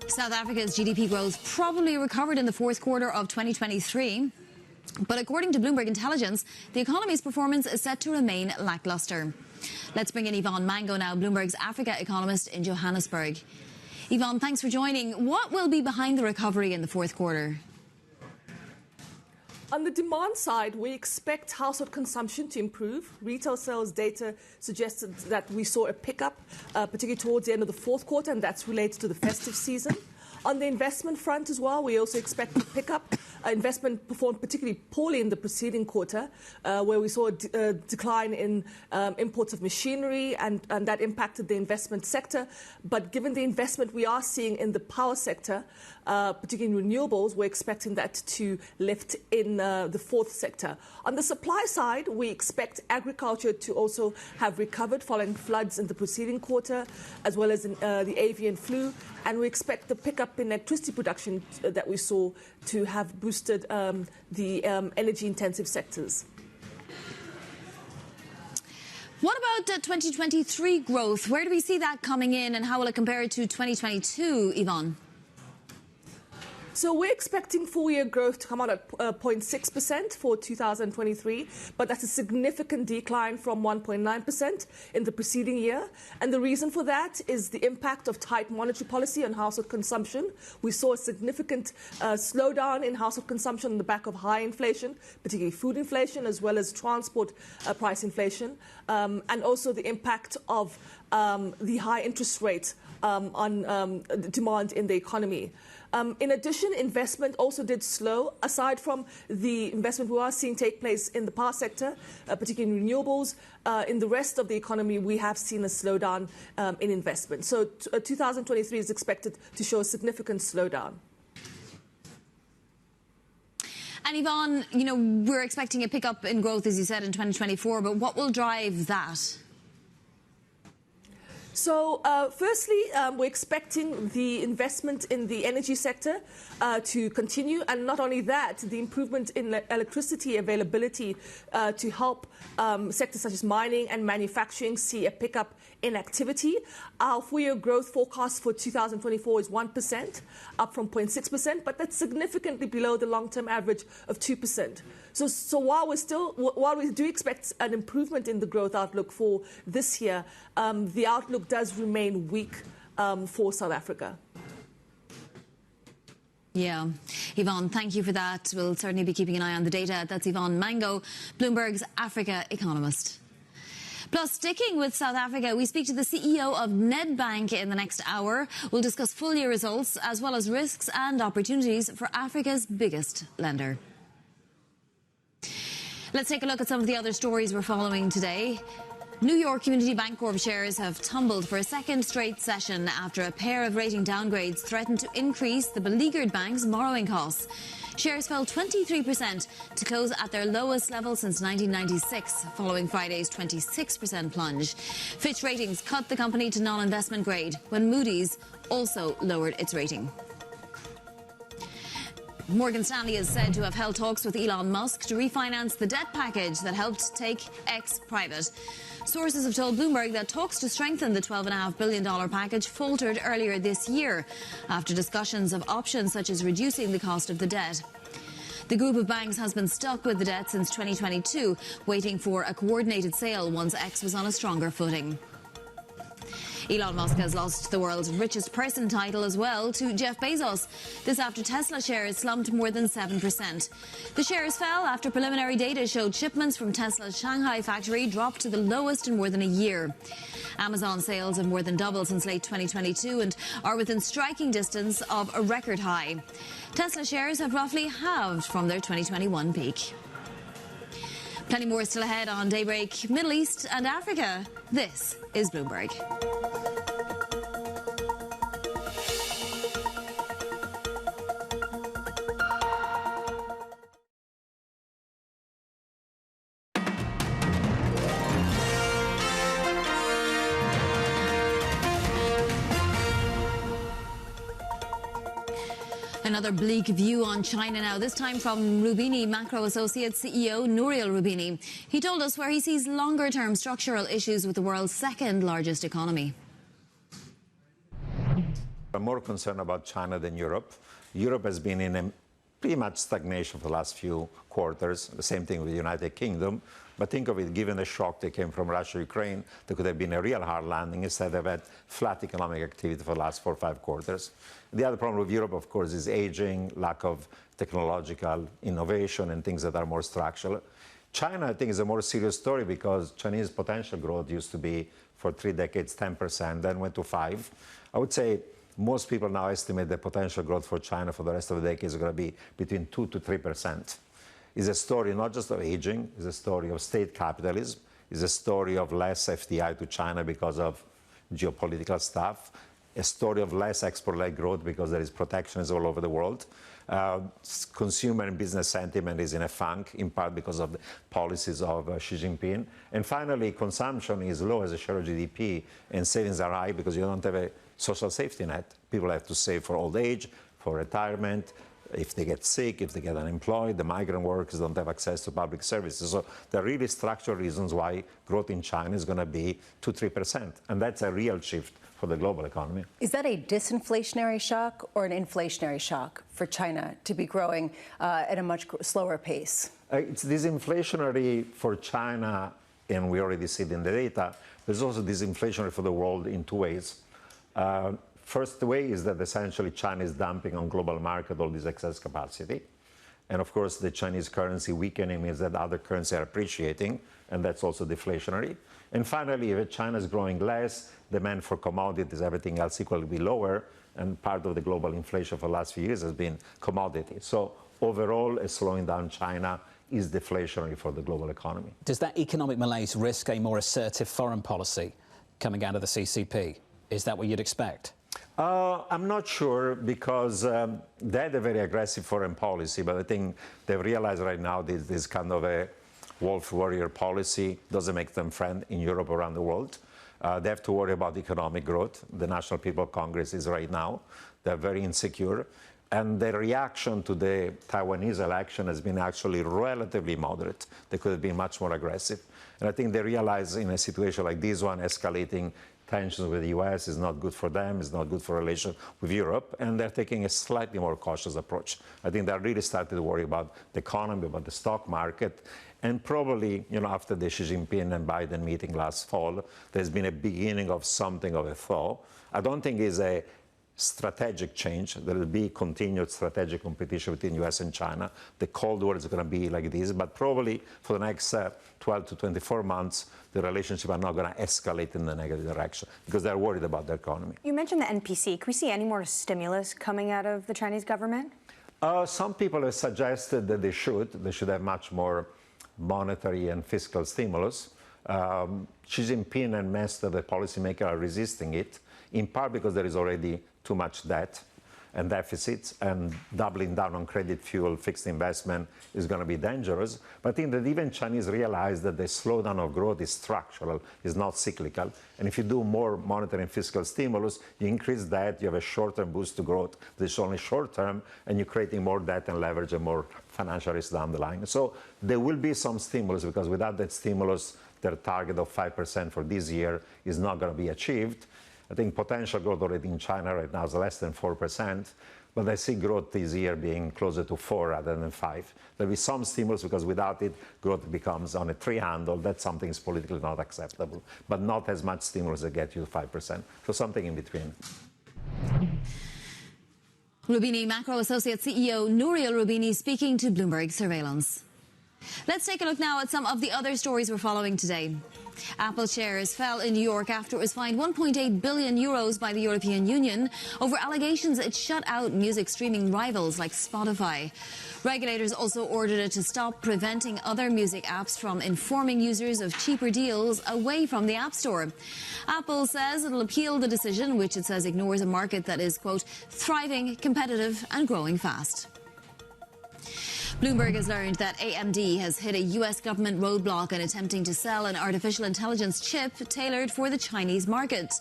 South Africa's GDP growth probably recovered in the fourth quarter of 2023. But according to Bloomberg Intelligence, the economy's performance is set to remain lackluster. Let's bring in Yvonne Mango now, Bloomberg's Africa economist in Johannesburg. Yvonne, thanks for joining. What will be behind the recovery in the fourth quarter? On the demand side, we expect household consumption to improve. Retail sales data suggested that we saw a pickup, particularly towards the end of the fourth quarter, and that's related to the festive season. On the investment front as well, we also expect a pickup. Investment performed particularly poorly in the preceding quarter, where we saw a decline in imports of machinery, and that impacted the investment sector. But given the investment we are seeing in the power sector, particularly in renewables, we're expecting that to lift in the fourth sector. On the supply side, we expect agriculture to also have recovered following floods in the preceding quarter, as well as in, the avian flu. And we expect the pickup in electricity production that we saw to have boosted the energy-intensive sectors. about 2023 growth? Where do we see that coming in and how will it compare to 2022, Yvonne? So we're expecting full-year growth to come out at 0.6% for 2023, but that's a significant decline from 1.9% in the preceding year. And the reason for that is the impact of tight monetary policy on household consumption. We saw a significant slowdown in household consumption on the back of high inflation, particularly food inflation, as well as transport price inflation, and also the impact of the high interest rate on demand in the economy. In addition, investment also did slow. Aside from the investment we are seeing take place in the power sector, particularly in renewables, in the rest of the economy, we have seen a slowdown in investment. So 2023 is expected to show a significant slowdown. And Yvonne, you know, we're expecting a pickup in growth, as you said, in 2024, but what will drive that? So, firstly, we're expecting the investment in the energy sector to continue. And not only that, the improvement in electricity availability to help sectors such as mining and manufacturing see a pickup in activity. Our full-year growth forecast for 2024 is 1%, up from 0.6%, but that's significantly below the long-term average of 2%. So while we do expect an improvement in the growth outlook for this year, the outlook does remain weak for South Africa. Yeah. Yvonne, thank you for that. We'll certainly be keeping an eye on the data. That's Yvonne Mango, Bloomberg's Africa economist. Plus, sticking with South Africa, we speak to the CEO of Nedbank in the next hour. We'll discuss full-year results as well as risks and opportunities for Africa's biggest lender. Let's take a look at some of the other stories we're following today. New York Community Bancorp shares have tumbled for a second straight session after a pair of rating downgrades threatened to increase the beleaguered bank's borrowing costs. Shares fell 23% to close at their lowest level since 1996, following Friday's 26% plunge. Fitch Ratings cut the company to non-investment grade when Moody's also lowered its rating. Morgan Stanley is said to have held talks with Elon Musk to refinance the debt package that helped take X private. Sources have told Bloomberg that talks to strengthen the $12.5 billion package faltered earlier this year after discussions of options such as reducing the cost of the debt. The group of banks has been stuck with the debt since 2022, waiting for a coordinated sale once X was on a stronger footing. Elon Musk has lost the world's richest person title as well to Jeff Bezos. This after Tesla shares slumped more than 7%. The shares fell after preliminary data showed shipments from Tesla's Shanghai factory dropped to the lowest in more than a year. Amazon sales have more than doubled since late 2022 and are within striking distance of a record high. Tesla shares have roughly halved from their 2021 peak. Plenty more still ahead on Daybreak Middle East and Africa. This is Bloomberg. Another bleak view on China now, this time from Rubini Macro Associates CEO Nouriel Rubini. He told us where he sees longer-term structural issues with the world's second largest economy. I'm more concerned about China than Europe. Europe has been in a pretty much stagnation for the last few quarters. The same thing with the United Kingdom. But think of it, given the shock that came from Russia, Ukraine, there could have been a real hard landing. Instead, they've had flat economic activity for the last 4 or 5 quarters. The other problem with Europe, of course, is aging, lack of technological innovation, and things that are more structural. China, I think, is a more serious story because Chinese potential growth used to be, for 3 decades, 10%, then went to 5%. I would say most people now estimate the potential growth for China for the rest of the decade is going to be between 2 to 3%. It's a story not just of aging, it's a story of state capitalism, it's a story of less FDI to China because of geopolitical stuff, a story of less export-led growth because there is protectionism all over the world. Consumer and business sentiment is in a funk, in part because of the policies of Xi Jinping. And finally, consumption is low as a share of GDP, and savings are high because you don't have a social safety net. People have to save for old age, for retirement, if they get sick, if they get unemployed, the migrant workers don't have access to public services. So there are really structural reasons why growth in China is going to be 2-3%. And that's a real shift for the global economy. Is that a disinflationary shock or an inflationary shock for China to be growing at a much slower pace? It's disinflationary for China, and we already see it in the data. There's also disinflationary for the world in two ways. First way is that essentially China is dumping on global market all this excess capacity. And of course, the Chinese currency weakening means that other currencies are appreciating, and that's also deflationary. And finally, if China is growing less, demand for commodities, everything else equal will be lower, and part of the global inflation for the last few years has been commodities. So overall, a slowing down China is deflationary for the global economy. Does that economic malaise risk a more assertive foreign policy coming out of the CCP? Is that what you'd expect? I'm not sure, because they had a very aggressive foreign policy, but I think they've realized right now this kind of a wolf warrior policy doesn't make them friend in Europe or around the world. They have to worry about economic growth. The National People's Congress is right now. They're very insecure. And the reaction to the Taiwanese election has been actually relatively moderate. They could have been much more aggressive. And I think they realize in a situation like this one, escalating tensions with the US is not good for them, it's not good for relations with Europe, and they're taking a slightly more cautious approach. I think they're really starting to worry about the economy, about the stock market, and probably, after the Xi Jinping and Biden meeting last fall, there's been a beginning of something of a thaw. I don't think it's a strategic change. There will be continued strategic competition between US and China. The Cold War is going to be like this, but probably for the next 12 to 24 months, the relationship are not going to escalate in the negative direction because they're worried about their economy. You mentioned the NPC. Can we see any more stimulus coming out of the Chinese government? Some people have suggested that they should have much more monetary and fiscal stimulus. Xi Jinping and most of the policymakers are resisting it, in part because there is already too much debt and deficits, and doubling down on credit fuel fixed investment is going to be dangerous. But I think that even Chinese realize that the slowdown of growth is structural, is not cyclical. And if you do more monetary and fiscal stimulus, you increase debt, you have a short-term boost to growth. This is only short-term, and you're creating more debt and leverage and more financial risk down the line. So there will be some stimulus, because without that stimulus, their target of 5% for this year is not going to be achieved. I think potential growth already in China right now is less than 4%, but I see growth this year being closer to 4 rather than 5. There'll be some stimulus, because without it, growth becomes on a 3 handle. That's something is politically not acceptable, but not as much stimulus to get you to 5%. So something in between. Rubini Macro Associate CEO Nouriel Rubini speaking to Bloomberg Surveillance. Let's take a look now at some of the other stories we're following today. Apple shares fell in New York after it was fined 1.8 billion euros by the European Union over allegations it shut out music streaming rivals like Spotify. Regulators also ordered it to stop preventing other music apps from informing users of cheaper deals away from the App Store. Apple says it'll appeal the decision, which it says ignores a market that is, quote, thriving, competitive and growing fast. Bloomberg has learned that AMD has hit a U.S. government roadblock in attempting to sell an artificial intelligence chip tailored for the Chinese market.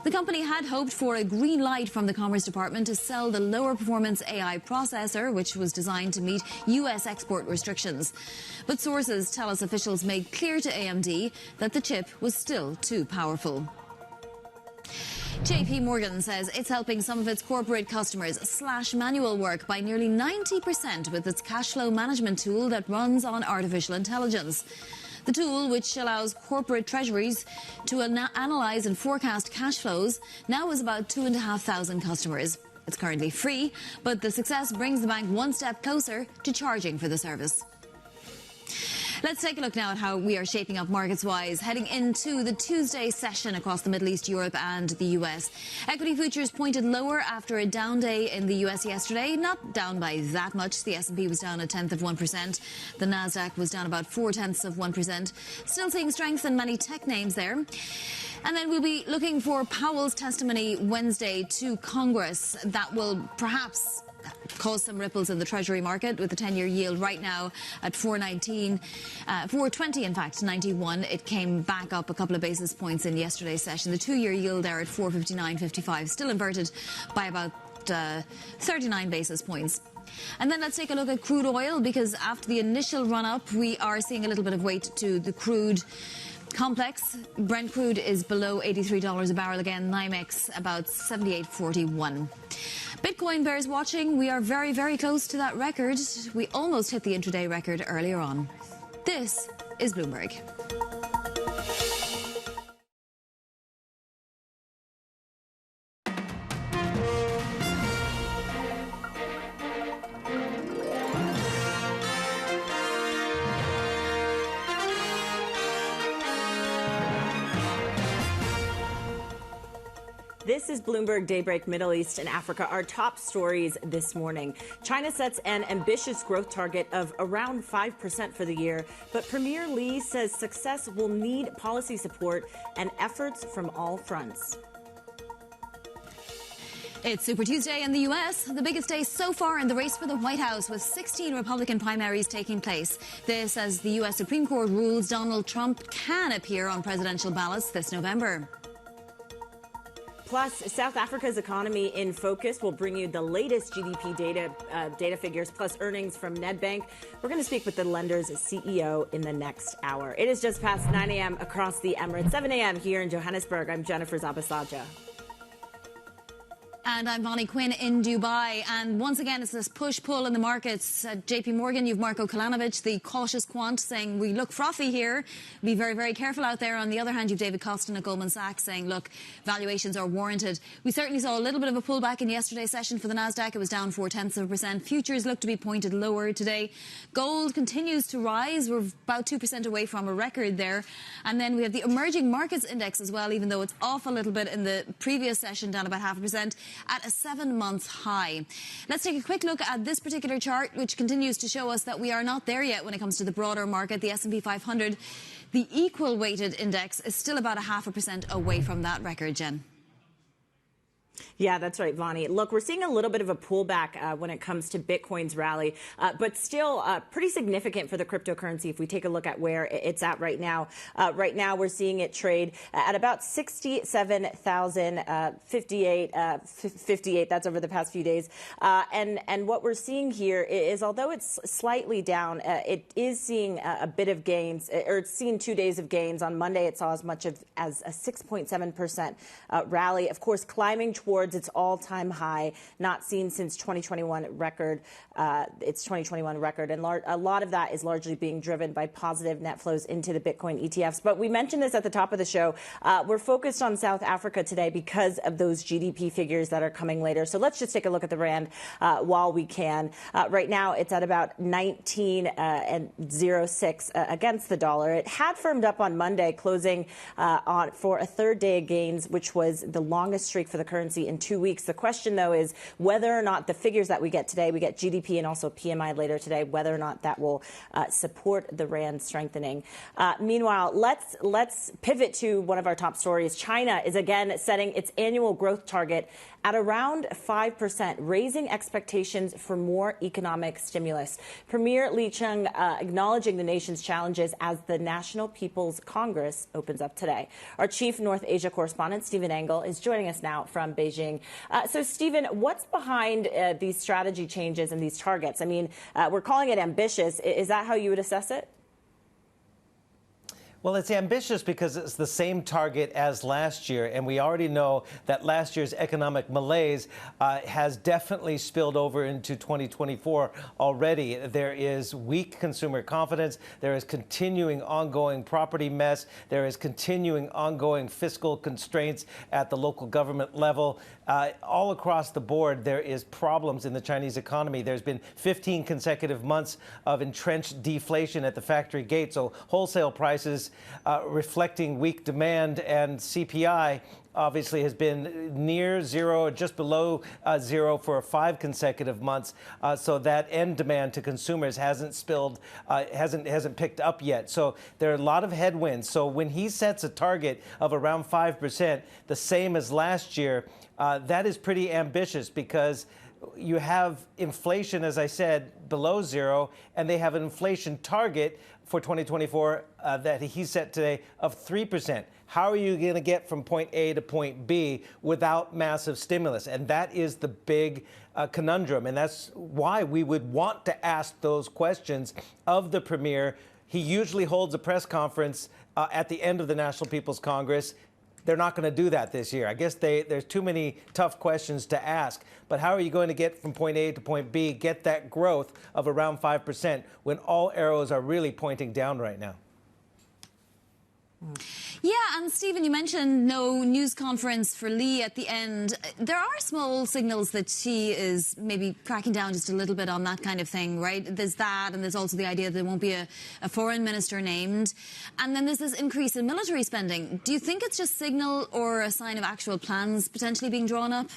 The company had hoped for a green light from the Commerce Department to sell the lower performance AI processor, which was designed to meet U.S. export restrictions. But sources tell us officials made clear to AMD that the chip was still too powerful. JP Morgan says it's helping some of its corporate customers slash manual work by nearly 90% with its cash flow management tool that runs on artificial intelligence. The tool, which allows corporate treasuries to analyze and forecast cash flows, now has about 2,500 customers. It's currently free, but the success brings the bank one step closer to charging for the service. Let's take a look now at how we are shaping up markets-wise, heading into the Tuesday session across the Middle East, Europe and the US. Equity futures pointed lower after a down day in the US yesterday. Not down by that much. The S&P was down 0.1%. The Nasdaq was down about 0.4%. Still seeing strength in many tech names there. And then we'll be looking for Powell's testimony Wednesday to Congress. That will perhaps cause some ripples in the Treasury market, with the 10-year yield right now at 4.20, in fact, 91. It came back up a couple of basis points in yesterday's session. The 2-year yield there at 4.59.55, still inverted by about 39 basis points. And then let's take a look at crude oil, because after the initial run-up, we are seeing a little bit of weight to the crude complex. Brent crude is below $83 a barrel again. NYMEX about 78.41. Bitcoin bears watching. We are very, very close to that record. We almost hit the intraday record earlier on. This is Bloomberg. This is Bloomberg Daybreak Middle East and Africa. Our top stories this morning. China sets an ambitious growth target of around 5% for the year, but Premier Li says success will need policy support and efforts from all fronts. It's Super Tuesday in the U.S., the biggest day so far in the race for the White House, with 16 Republican primaries taking place. This as the U.S. Supreme Court rules Donald Trump can appear on presidential ballots this November. Plus, South Africa's economy in focus. Will bring you the latest GDP data figures, plus earnings from Nedbank. We're going to speak with the lender's CEO in the next hour. It is just past 9 a.m. across the Emirates, 7 a.m. here in Johannesburg. I'm Jennifer Zabasaja. And I'm Bonnie Quinn in Dubai. And once again, it's this push-pull in the markets. At JP Morgan, you've Marko Kolanovic, the cautious quant, saying we look frothy here. Be very, very careful out there. On the other hand, you've David Costin at Goldman Sachs saying, look, valuations are warranted. We certainly saw a little bit of a pullback in yesterday's session for the Nasdaq. It was down 0.4%. Futures look to be pointed lower today. Gold continues to rise. We're about 2% away from a record there. And then we have the emerging markets index as well, even though it's off a little bit in the previous session, down about 0.5%. At a 7-month high. Let's take a quick look at this particular chart, which continues to show us that we are not there yet when it comes to the broader market. The S&P 500, the equal weighted index, is still about 0.5% away from that record, Jen. Yeah, that's right, Vonnie. Look, we're seeing a little bit of a pullback when it comes to Bitcoin's rally, but still pretty significant for the cryptocurrency if we take a look at where it's at right now. Right now, we're seeing it trade at about 67,058. That's over the past few days. And what we're seeing here is, although it's slightly down, it is seeing a bit of gains, or it's seen 2 days of gains. On Monday, it saw as much as a 6.7% rally, of course, climbing towards its all-time high, not seen since 2021 record. Its 2021 record, and a lot of that is largely being driven by positive net flows into the Bitcoin ETFs. But we mentioned this at the top of the show. We're focused on South Africa today because of those GDP figures that are coming later. So let's just take a look at the rand while we can. Right now, it's at about 19.06 against the dollar. It had firmed up on Monday, closing for a third day of gains, which was the longest streak for the currency in 2 weeks. The question, though, is whether or not the figures that we get today, we get GDP and also PMI later today, whether or not that will support the rand strengthening. Meanwhile, let's pivot to one of our top stories. China is again setting its annual growth target at around 5%, raising expectations for more economic stimulus. Premier Li Qiang acknowledging the nation's challenges as the National People's Congress opens up today. Our chief North Asia correspondent, Stephen Engel, is joining us now from Beijing. So, Stephen, what's behind these strategy changes and these targets? I mean, we're calling it ambitious. Is that how you would assess it? Well, it's ambitious because it's the same target as last year, and we already know that last year's economic malaise has definitely spilled over into 2024 already. There is weak consumer confidence. There is continuing ongoing property mess. There is continuing ongoing fiscal constraints at the local government level. All across the board, there is problems in the Chinese economy. There's been 15 consecutive months of entrenched deflation at the factory gate, so wholesale prices reflecting weak demand, and CPI obviously has been near zero or just below zero for 5 consecutive months. So that end demand to consumers hasn't picked up yet. So there are a lot of headwinds. So when he sets a target of around 5%, the same as last year, that is pretty ambitious because you have inflation, as I said, below zero, and they have an inflation target for 2024 that he set today of 3%. How are you going to get from point A to point B without massive stimulus? And that is the big conundrum. And that's why we would want to ask those questions of the premier. He usually holds a press conference at the end of the National People's Congress. They're not going to do that this year. I guess there's too many tough questions to ask. But how are you going to get from point A to point B, get that growth of around 5% when all arrows are really pointing down right now? Yeah, and Stephen, you mentioned no news conference for Lee at the end. There are small signals that she is maybe cracking down just a little bit on that kind of thing, right? There's that, and there's also the idea that there won't be a foreign minister named. And then there's this increase in military spending. Do you think it's just signal or a sign of actual plans potentially being drawn up?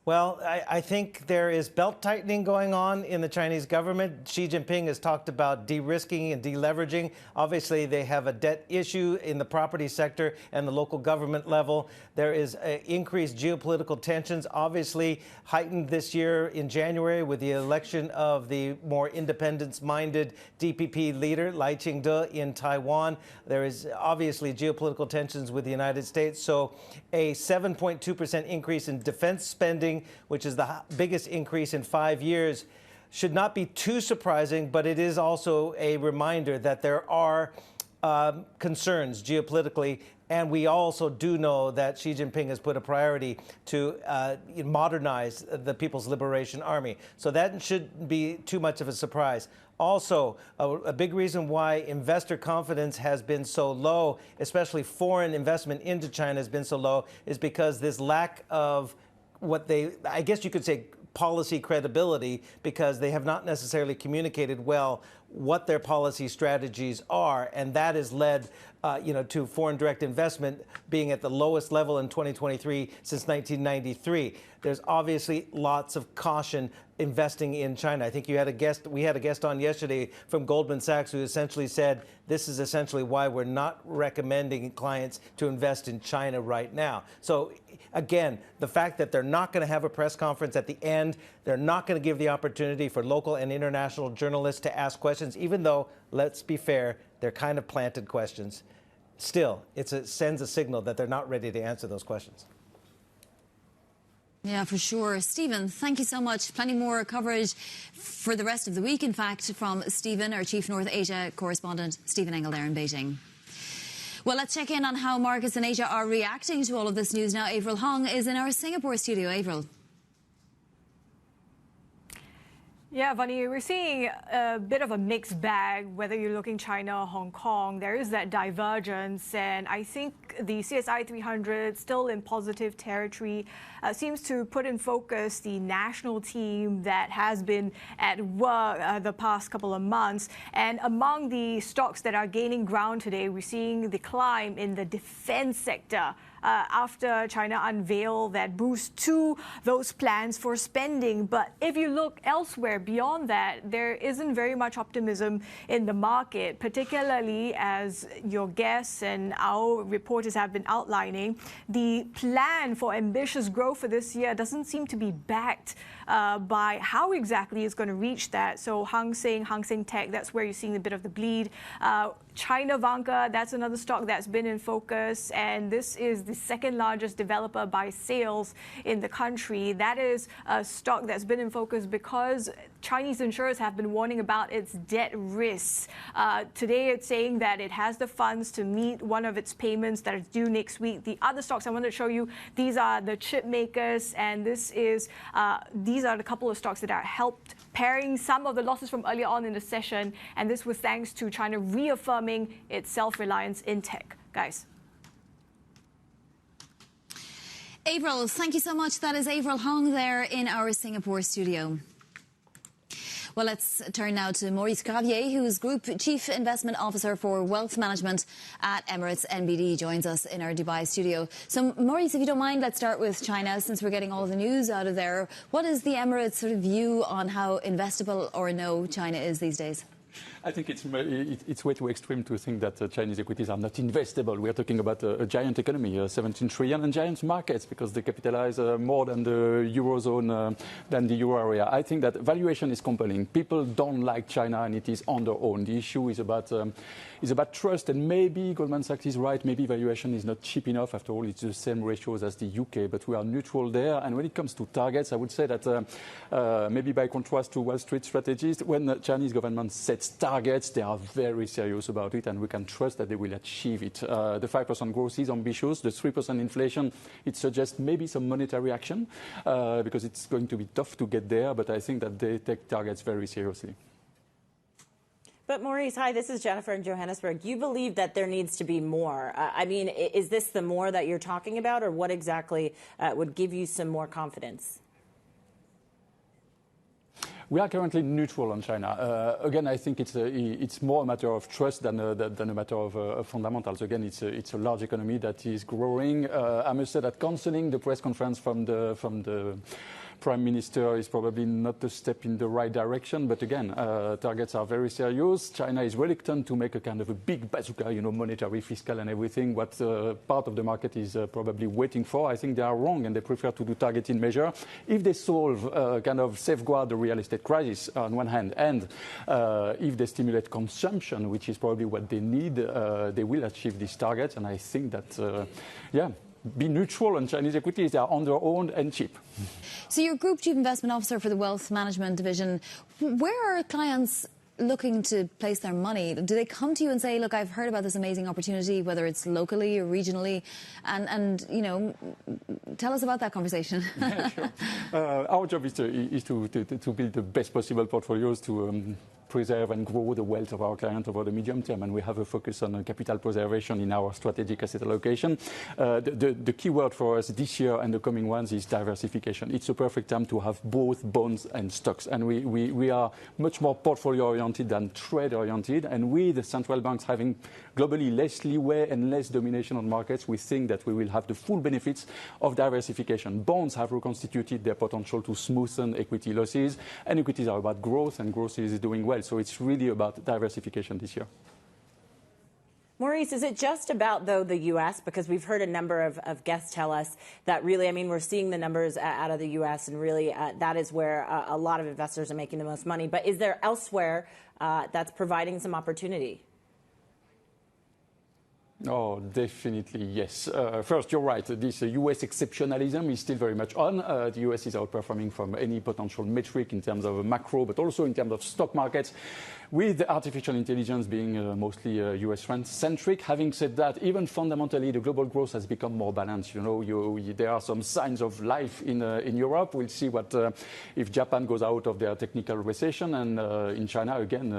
Well, I think there is belt-tightening going on in the Chinese government. Xi Jinping has talked about de-risking and deleveraging. Obviously, they have a debt issue in the property sector and the local government level. There is increased geopolitical tensions, obviously heightened this year in January with the election of the more independence-minded DPP leader, Lai Ching-te, in Taiwan. There is obviously geopolitical tensions with the United States. So a 7.2% increase in defense spending, which is the biggest increase in 5 years, should not be too surprising, but it is also a reminder that there are concerns geopolitically. And we also do know that Xi Jinping has put a priority to modernize the People's Liberation Army. So that shouldn't be too much of a surprise. Also, a big reason why investor confidence has been so low, especially foreign investment into China has been so low, is because this lack of I guess you could say policy credibility, because they have not necessarily communicated well what their policy strategies are. And that has led to foreign direct investment being at the lowest level in 2023 since 1993. There's obviously lots of caution investing in China. I think we had a guest on yesterday from Goldman Sachs who essentially said this is essentially why we're not recommending clients to invest in China right now. So again, the fact that they're not going to have a press conference at the end, they're not going to give the opportunity for local and international journalists to ask questions, even though, let's be fair, they're kind of planted questions. Still, it sends a signal that they're not ready to answer those questions. Yeah, for sure. Stephen, thank you so much. Plenty more coverage for the rest of the week, in fact, from Stephen, our Chief North Asia correspondent, Stephen Engel there in Beijing. Well, let's check in on how markets in Asia are reacting to all of this news now. Avril Hong is in our Singapore studio. Avril. Yeah, Vani, we're seeing a bit of a mixed bag, whether you're looking China or Hong Kong. There is that divergence, and I think the CSI 300, still in positive territory, seems to put in focus the national team that has been at work the past couple of months. And among the stocks that are gaining ground today, we're seeing the climb in the defense sector. After China unveiled that boost to those plans for spending. But if you look elsewhere beyond that, there isn't very much optimism in the market, particularly as your guests and our reporters have been outlining. The plan for ambitious growth for this year doesn't seem to be backed by how exactly it's going to reach that. So Hang Seng Tech, that's where you're seeing a bit of the bleed. China Vanke, that's another stock that's been in focus, and this is the second largest developer by sales in the country. That is a stock that's been in focus because Chinese insurers have been warning about its debt risks. Today it's saying that it has the funds to meet one of its payments that is due next week. The other stocks I wanted to show you, these are the chip makers, and these are the couple of stocks that are helped paring some of the losses from earlier on in the session, and this was thanks to China reaffirming its self-reliance in tech. Guys. Avril, thank you so much. That is Avril Hong there in our Singapore studio. Well, let's turn now to Maurice Gravier, who is Group Chief Investment Officer for Wealth Management at Emirates NBD, joins us in our Dubai studio. So, Maurice, if you don't mind, let's start with China, since we're getting all the news out of there. What is the Emirates' sort of view on how investable or no China is these days? I think it's way too extreme to think that Chinese equities are not investable. We are talking about a giant economy, 17 trillion, and giant markets because they capitalize more than the Eurozone, than the Euro area. I think that valuation is compelling. People don't like China and it is on their own. The issue is about trust, and maybe Goldman Sachs is right. Maybe valuation is not cheap enough. After all, it's the same ratios as the UK, but we are neutral there. And when it comes to targets, I would say that maybe by contrast to Wall Street strategists, when the Chinese government sets targets, they are very serious about it, and we can trust that they will achieve it. The 5% growth is ambitious. The 3% inflation, it suggests maybe some monetary action because it's going to be tough to get there, but I think that they take targets very seriously. But Maurice, hi, this is Jennifer in Johannesburg. You believe that there needs to be more. I mean, is this the more that you're talking about, or what exactly would give you some more confidence? We are currently neutral on China. Again, I think it's more a matter of trust than a matter of fundamentals. Again, it's a large economy that is growing. I must say that cancelling the press conference from the Prime Minister is probably not a step in the right direction. But again, targets are very serious. China is reluctant to make a kind of a big bazooka, monetary, fiscal and everything, what part of the market is probably waiting for. I think they are wrong and they prefer to do targeted measure. If they solve kind of safeguard the real estate crisis on one hand, and if they stimulate consumption, which is probably what they need, they will achieve these targets. And I think that, be neutral on Chinese equities. They are on their own and cheap. So you're Group Chief Investment Officer for the Wealth Management Division. Where are clients looking to place their money? Do they come to you and say, look, I've heard about this amazing opportunity, whether it's locally or regionally, and tell us about that conversation. Yeah, sure. Our job is to build the best possible portfolios to preserve and grow the wealth of our clients over the medium term, and we have a focus on capital preservation in our strategic asset allocation. The key word for us this year and the coming ones is diversification. It's a perfect time to have both bonds and stocks, and we are much more portfolio-oriented than trade-oriented, and with the central banks having globally less leeway and less domination on markets, we think that we will have the full benefits of diversification. Bonds have reconstituted their potential to smoothen equity losses, and equities are about growth, and growth is doing well. So it's really about diversification this year. Maurice, is it just about, though, the U.S.? Because we've heard a number of guests tell us that really, I mean, we're seeing the numbers out of the U.S. and really that is where a lot of investors are making the most money. But is there elsewhere that's providing some opportunity? Oh, definitely, yes. First, you're right. This U.S. exceptionalism is still very much on. The U.S. is outperforming from any potential metric in terms of macro, but also in terms of stock markets, with artificial intelligence being mostly US-centric. Having said that, even fundamentally, the global growth has become more balanced. There are some signs of life in Europe. We'll see what if Japan goes out of their technical recession, and in China, again,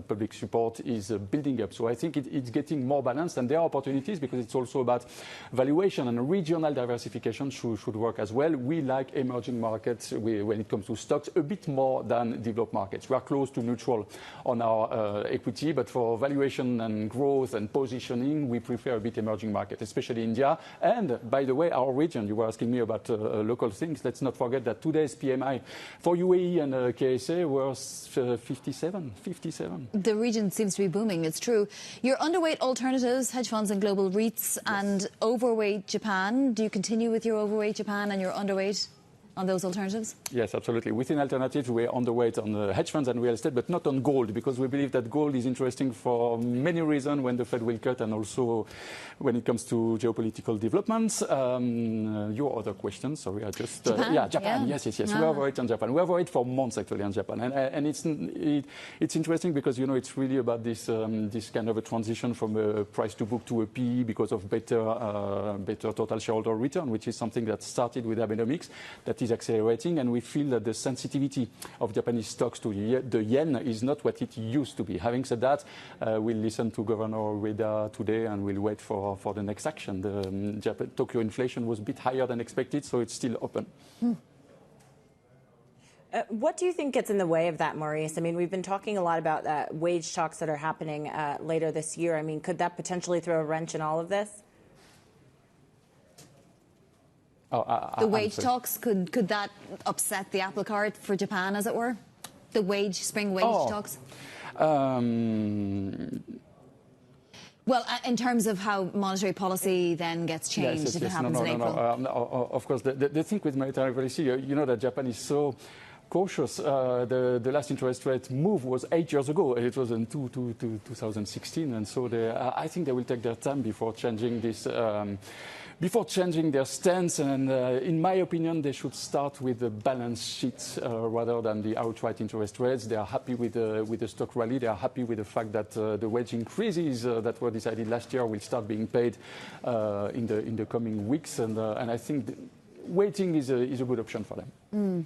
public support is building up. So I think it's getting more balanced, and there are opportunities because it's also about valuation, and regional diversification should work as well. We like emerging markets when it comes to stocks a bit more than developed markets. We are close to neutral on our equity, but for valuation and growth and positioning, we prefer a bit emerging market, especially India. And by the way, our region, you were asking me about local things. Let's not forget that today's PMI for UAE and KSA was 57. The region seems to be booming, it's true. You're underweight alternatives, hedge funds and global REITs, and overweight Japan. Do you continue with your overweight Japan and your underweight on those alternatives? Yes, absolutely. Within alternatives, we're underweight on hedge funds and real estate, but not on gold, because we believe that gold is interesting for many reasons when the Fed will cut, and also when it comes to geopolitical developments. Your other question, sorry, I just... Japan. Japan. Yes. We're overweight on Japan. We're overweight for months, actually, on Japan. And it's interesting because, it's really about this kind of a transition from a price to book to a PE because of better total shareholder return, which is something that started with Abenomics, that is accelerating, and we feel that the sensitivity of Japanese stocks to the yen is not what it used to be. Having said that, we'll listen to Governor Ueda today, and we'll wait for the next action. The Tokyo inflation was a bit higher than expected, so it's still open. What do you think gets in the way of that, Maurice? I mean, we've been talking a lot about wage talks that are happening later this year. I mean, could that potentially throw a wrench in all of this? The wage talks, could that upset the apple cart for Japan, as it were? The spring wage talks? Well, in terms of how monetary policy then gets changed if it happens in April. Of course, the thing with monetary policy, you know that Japan is so cautious. The last interest rate move was 8 years ago. It was in 2016, and so I think they will take their time before changing this. Before changing their stance, and in my opinion, they should start with the balance sheets rather than the outright interest rates. They are happy with the stock rally. They are happy with the fact that the wage increases that were decided last year will start being paid in the coming weeks, and I think waiting is a good option for them. Mm.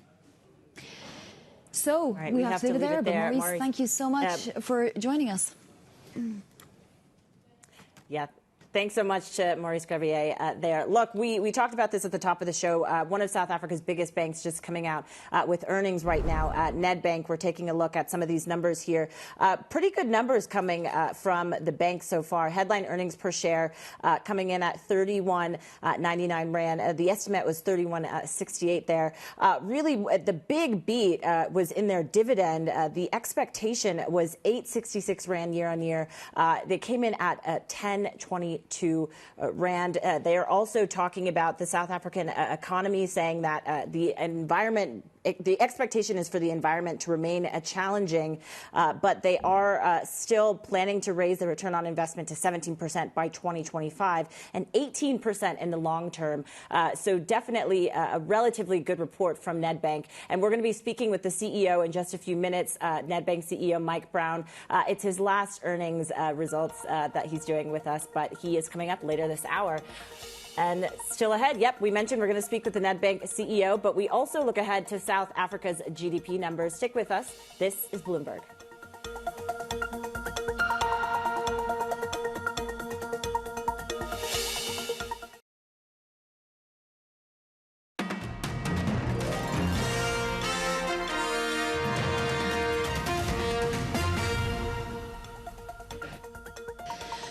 So right, we have to leave it there. But Maurice, thank you so much for joining us. Yeah. Thanks so much to Maurice Gravier there. Look, we talked about this at the top of the show. One of South Africa's biggest banks just coming out with earnings right now. Nedbank, we're taking a look at some of these numbers here. Pretty good numbers coming from the bank so far. Headline earnings per share coming in at 31.99 rand. The estimate was 31.68 there. Really, the big beat was in their dividend. The expectation was 8.66 rand year on year. They came in at 10.22 rand. They are also talking about the South African economy, saying that the expectation is for the environment to remain challenging, but they are still planning to raise the return on investment to 17% by 2025 and 18% in the long term. So definitely a relatively good report from Nedbank. And we're going to be speaking with the CEO in just a few minutes, Nedbank CEO Mike Brown. It's his last earnings results that he's doing with us, but he is coming up later this hour. And still ahead, we mentioned we're going to speak with the Nedbank CEO, but we also look ahead to South Africa's GDP numbers. Stick with us. This is Bloomberg.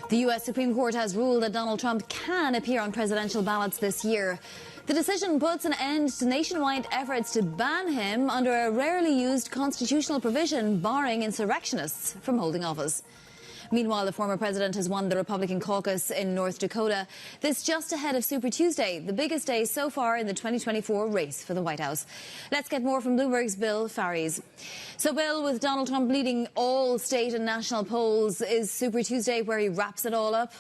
The U.S. Supreme Court has ruled that Donald Trump can appear on presidential ballots this year. The decision puts an end to nationwide efforts to ban him under a rarely used constitutional provision barring insurrectionists from holding office. Meanwhile, the former president has won the Republican caucus in North Dakota. This just ahead of Super Tuesday, the biggest day so far in the 2024 race for the White House. Let's get more from Bloomberg's Bill Faries. So, Bill, with Donald Trump leading all state and national polls, is Super Tuesday where he wraps it all up?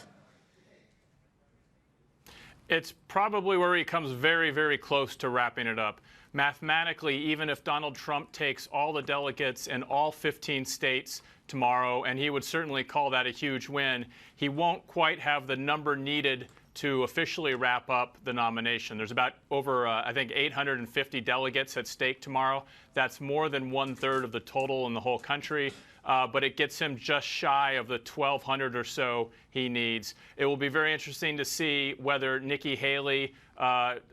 It's probably where he comes very, very close to wrapping it up. Mathematically, even if Donald Trump takes all the delegates in all 15 states tomorrow, and he would certainly call that a huge win, he won't quite have the number needed to officially wrap up the nomination. There's about over, I think, 850 delegates at stake tomorrow. That's more than 1/3 of the total in the whole country. But it gets him just shy of the 1,200 or so he needs. It will be very interesting to see whether Nikki Haley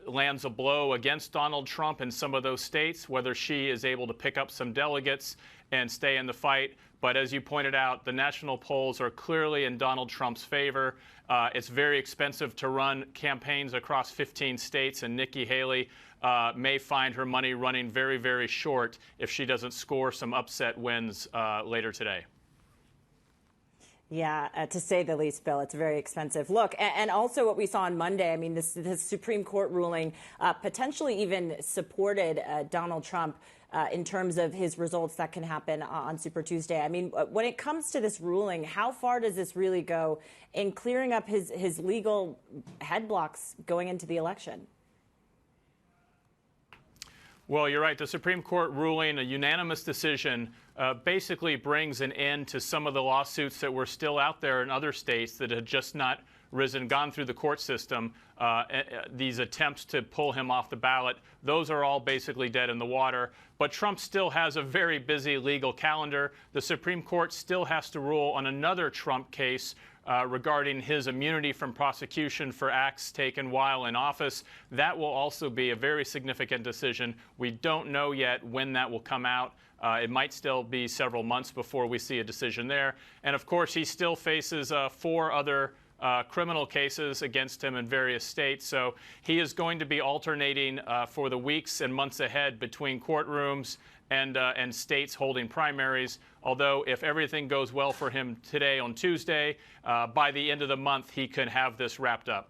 lands a blow against Donald Trump in some of those states, whether she is able to pick up some delegates and stay in the fight. But as you pointed out, the national polls are clearly in Donald Trump's favor. It's very expensive to run campaigns across 15 states, and Nikki Haley may find her money running very, very short if she doesn't score some upset wins later today. Yeah, to say the least, Bill, it's very expensive. Look, and also what we saw on Monday, I mean, this Supreme Court ruling potentially even supported Donald Trump in terms of his results that can happen on Super Tuesday. I mean, when it comes to this ruling, how far does this really go in clearing up his legal headblocks going into the election? Well, you're right. The Supreme Court ruling, a unanimous decision, basically brings an end to some of the lawsuits that were still out there in other states that had just not gone through the court system. These attempts to pull him off the ballot, those are all basically dead in the water. But Trump still has a very busy legal calendar. The Supreme Court still has to rule on another Trump case regarding his immunity from prosecution for acts taken while in office. That will also be a very significant decision. We don't know yet when that will come out. It might still be several months before we see a decision there. And of course, he still faces 4 other criminal cases against him in various states. So he is going to be alternating for the weeks and months ahead between courtrooms and states holding primaries. Although if everything goes well for him today on Tuesday, by the end of the month, he can have this wrapped up.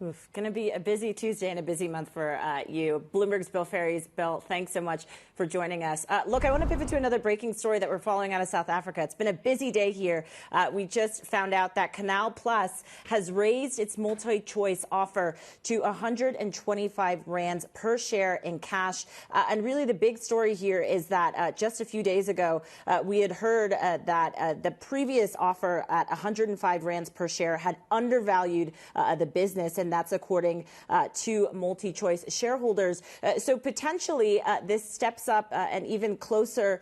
Oof, going to be a busy Tuesday and a busy month for you. Bloomberg's Bill Ferries. Bill, thanks so much for joining us. Look, I want to pivot to another breaking story that we're following out of South Africa. It's been a busy day here. We just found out that Canal Plus has raised its multi-choice offer to 125 rands per share in cash. And really the big story here is that just a few days ago, we had heard that the previous offer at 105 rands per share had undervalued the business, and that's according to multi-choice shareholders. So potentially this steps up an even closer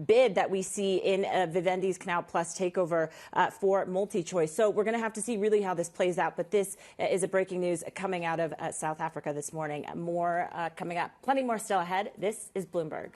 bid that we see in Vivendi's Canal Plus takeover for multi-choice. So we're going to have to see really how this plays out. But this is a breaking news coming out of South Africa this morning. More coming up. Plenty more still ahead. This is Bloomberg.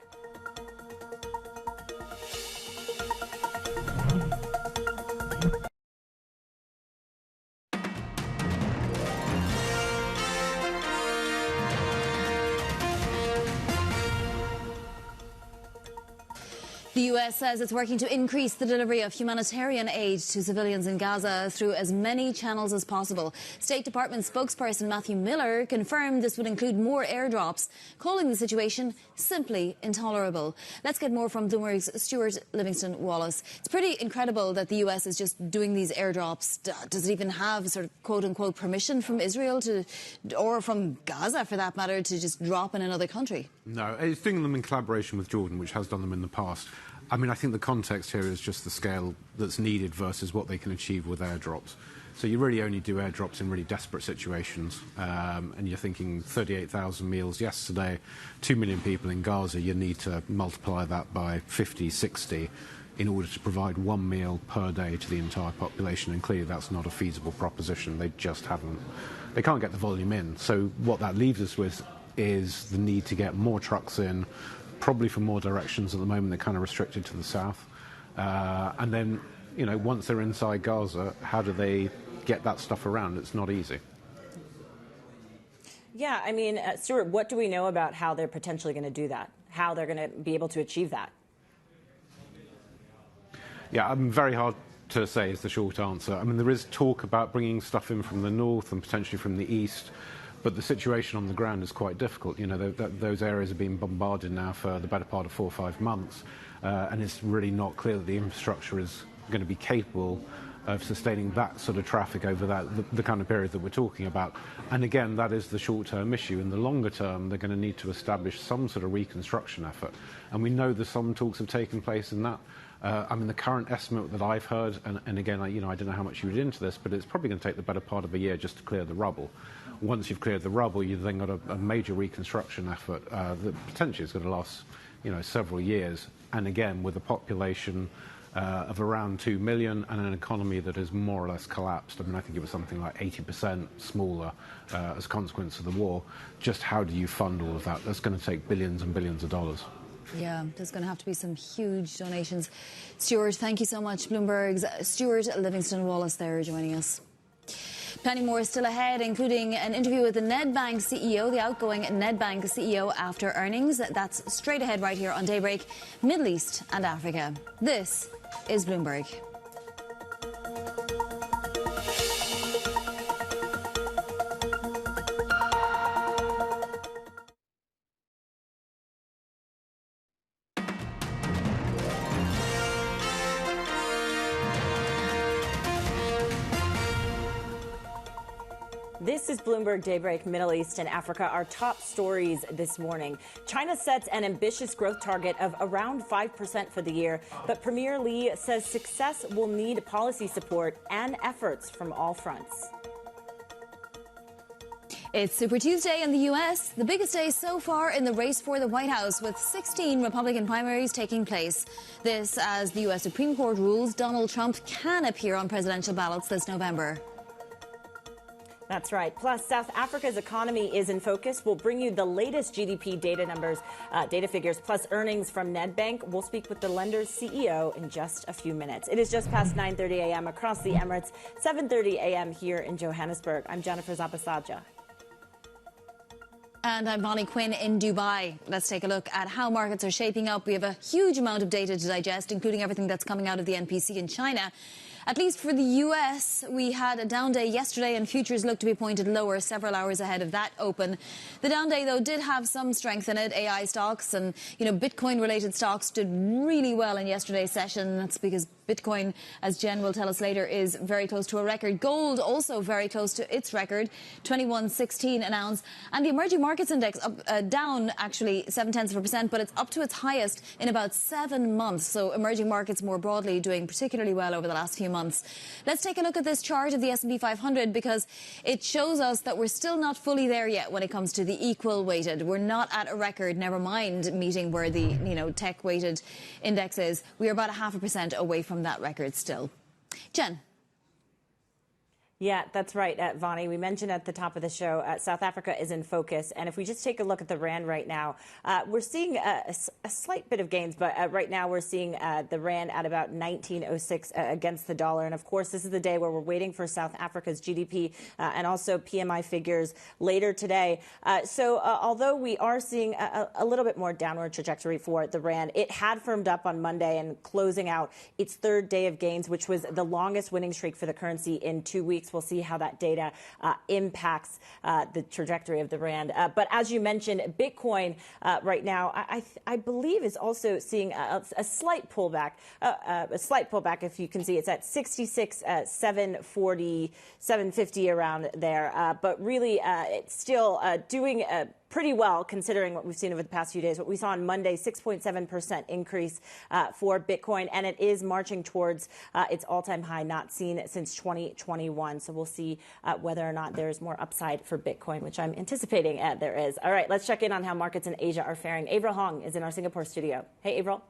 The U.S. says it's working to increase the delivery of humanitarian aid to civilians in Gaza through as many channels as possible. State Department spokesperson Matthew Miller confirmed this would include more airdrops, calling the situation simply intolerable. Let's get more from Bloomberg's Stuart Livingston-Wallace. It's pretty incredible that the U.S. is just doing these airdrops. Does it even have sort of quote-unquote permission from Israel to, or from Gaza for that matter, to just drop in another country? No, it's doing them in collaboration with Jordan, which has done them in the past. I mean, I think the context here is just the scale that's needed versus what they can achieve with airdrops. So you really only do airdrops in really desperate situations. And you're thinking 38,000 meals yesterday, 2 million people in Gaza. You need to multiply that by 50, 60 in order to provide 1 meal per day to the entire population. And clearly that's not a feasible proposition. They just haven't. They can't get the volume in. So what that leaves us with is the need to get more trucks in, probably from more directions. At the moment they're kind of restricted to the south, and then, you know, once they're inside Gaza, how do they get that stuff around? It's not easy. Yeah, I mean, Stuart, what do we know about how they're potentially going to do that, how they're going to be able to achieve that? Yeah, very hard to say is the short answer. I mean, there is talk about bringing stuff in from the north and potentially from the east, but the situation on the ground is quite difficult. You know, those areas have been bombarded now for the better part of 4 or 5 months, and it's really not clear that the infrastructure is going to be capable of sustaining that sort of traffic over the kind of period that we're talking about. And again, that is the short-term issue. In the longer term, they're going to need to establish some sort of reconstruction effort. And we know that some talks have taken place in that. I mean, the current estimate that I've heard, and again, I don't know how much you read into this, but it's probably going to take the better part of a year just to clear the rubble. Once you've cleared the rubble, you've then got a major reconstruction effort that potentially is going to last, you know, several years. And again, with a population of around 2 million and an economy that is more or less collapsed. I mean, I think it was something like 80% smaller as a consequence of the war. Just how do you fund all of that? That's going to take billions and billions of dollars. Yeah, there's going to have to be some huge donations. Stuart, thank you so much. Bloomberg's Stuart Livingston-Wallace there joining us. Plenty more still ahead, including an interview with the Nedbank CEO, the outgoing Nedbank CEO after earnings. That's straight ahead right here on Daybreak, Middle East and Africa. This is Bloomberg. This is Bloomberg Daybreak Middle East and Africa. Our top stories this morning. China sets an ambitious growth target of around 5% for the year, but Premier Li says success will need policy support and efforts from all fronts. It's Super Tuesday in the U.S., the biggest day so far in the race for the White House, with 16 Republican primaries taking place. This as the U.S. Supreme Court rules Donald Trump can appear on presidential ballots this November. That's right. Plus, South Africa's economy is in focus. We'll bring you the latest GDP data numbers, data figures, plus earnings from Nedbank. We'll speak with the lender's CEO in just a few minutes. It is just past 9:30 a.m. across the Emirates, 7:30 a.m. here in Johannesburg. I'm Jennifer Zapasaja. And I'm Bonnie Quinn in Dubai. Let's take a look at how markets are shaping up. We have a huge amount of data to digest, including everything that's coming out of the NPC in China. At least for the US, we had a down day yesterday and futures look to be pointed lower several hours ahead of that open. The down day, though, did have some strength in it. AI stocks and, Bitcoin-related stocks did really well in yesterday's session. That's because Bitcoin, as Jen will tell us later, is very close to a record. Gold also very close to its record, 21.16 an ounce. And the emerging markets index down actually 0.7%, but it's up to its highest in about 7 months. So emerging markets more broadly doing particularly well over the last few months. Let's take a look at this chart of the S&P 500 because it shows us that we're still not fully there yet when it comes to the equal weighted. We're not at a record, never mind meeting where the tech weighted index is. We are about 0.5% away from that record still. Jen. Yeah, that's right, Vonnie. We mentioned at the top of the show, South Africa is in focus. And if we just take a look at the Rand right now, we're seeing a slight bit of gains. But right now we're seeing the Rand at about 19.06 against the dollar. And, of course, this is the day where we're waiting for South Africa's GDP and also PMI figures later today. So although we are seeing a little bit more downward trajectory for the Rand, it had firmed up on Monday and closing out its third day of gains, which was the longest winning streak for the currency in 2 weeks. We'll see how that data impacts the trajectory of the Rand. But as you mentioned, Bitcoin right now, I believe, is also seeing a slight pullback. If you can see, it's at 66,740, 750 around there. But really, it's still doing pretty well considering what we've seen over the past few days. What we saw on Monday, 6.7% increase for Bitcoin, and it is marching towards its all-time high not seen since 2021. So we'll see whether or not there's more upside for Bitcoin, which I'm anticipating there is. All right, let's check in on how markets in Asia are faring. Avril Hong is in our Singapore studio. Hey, Avril.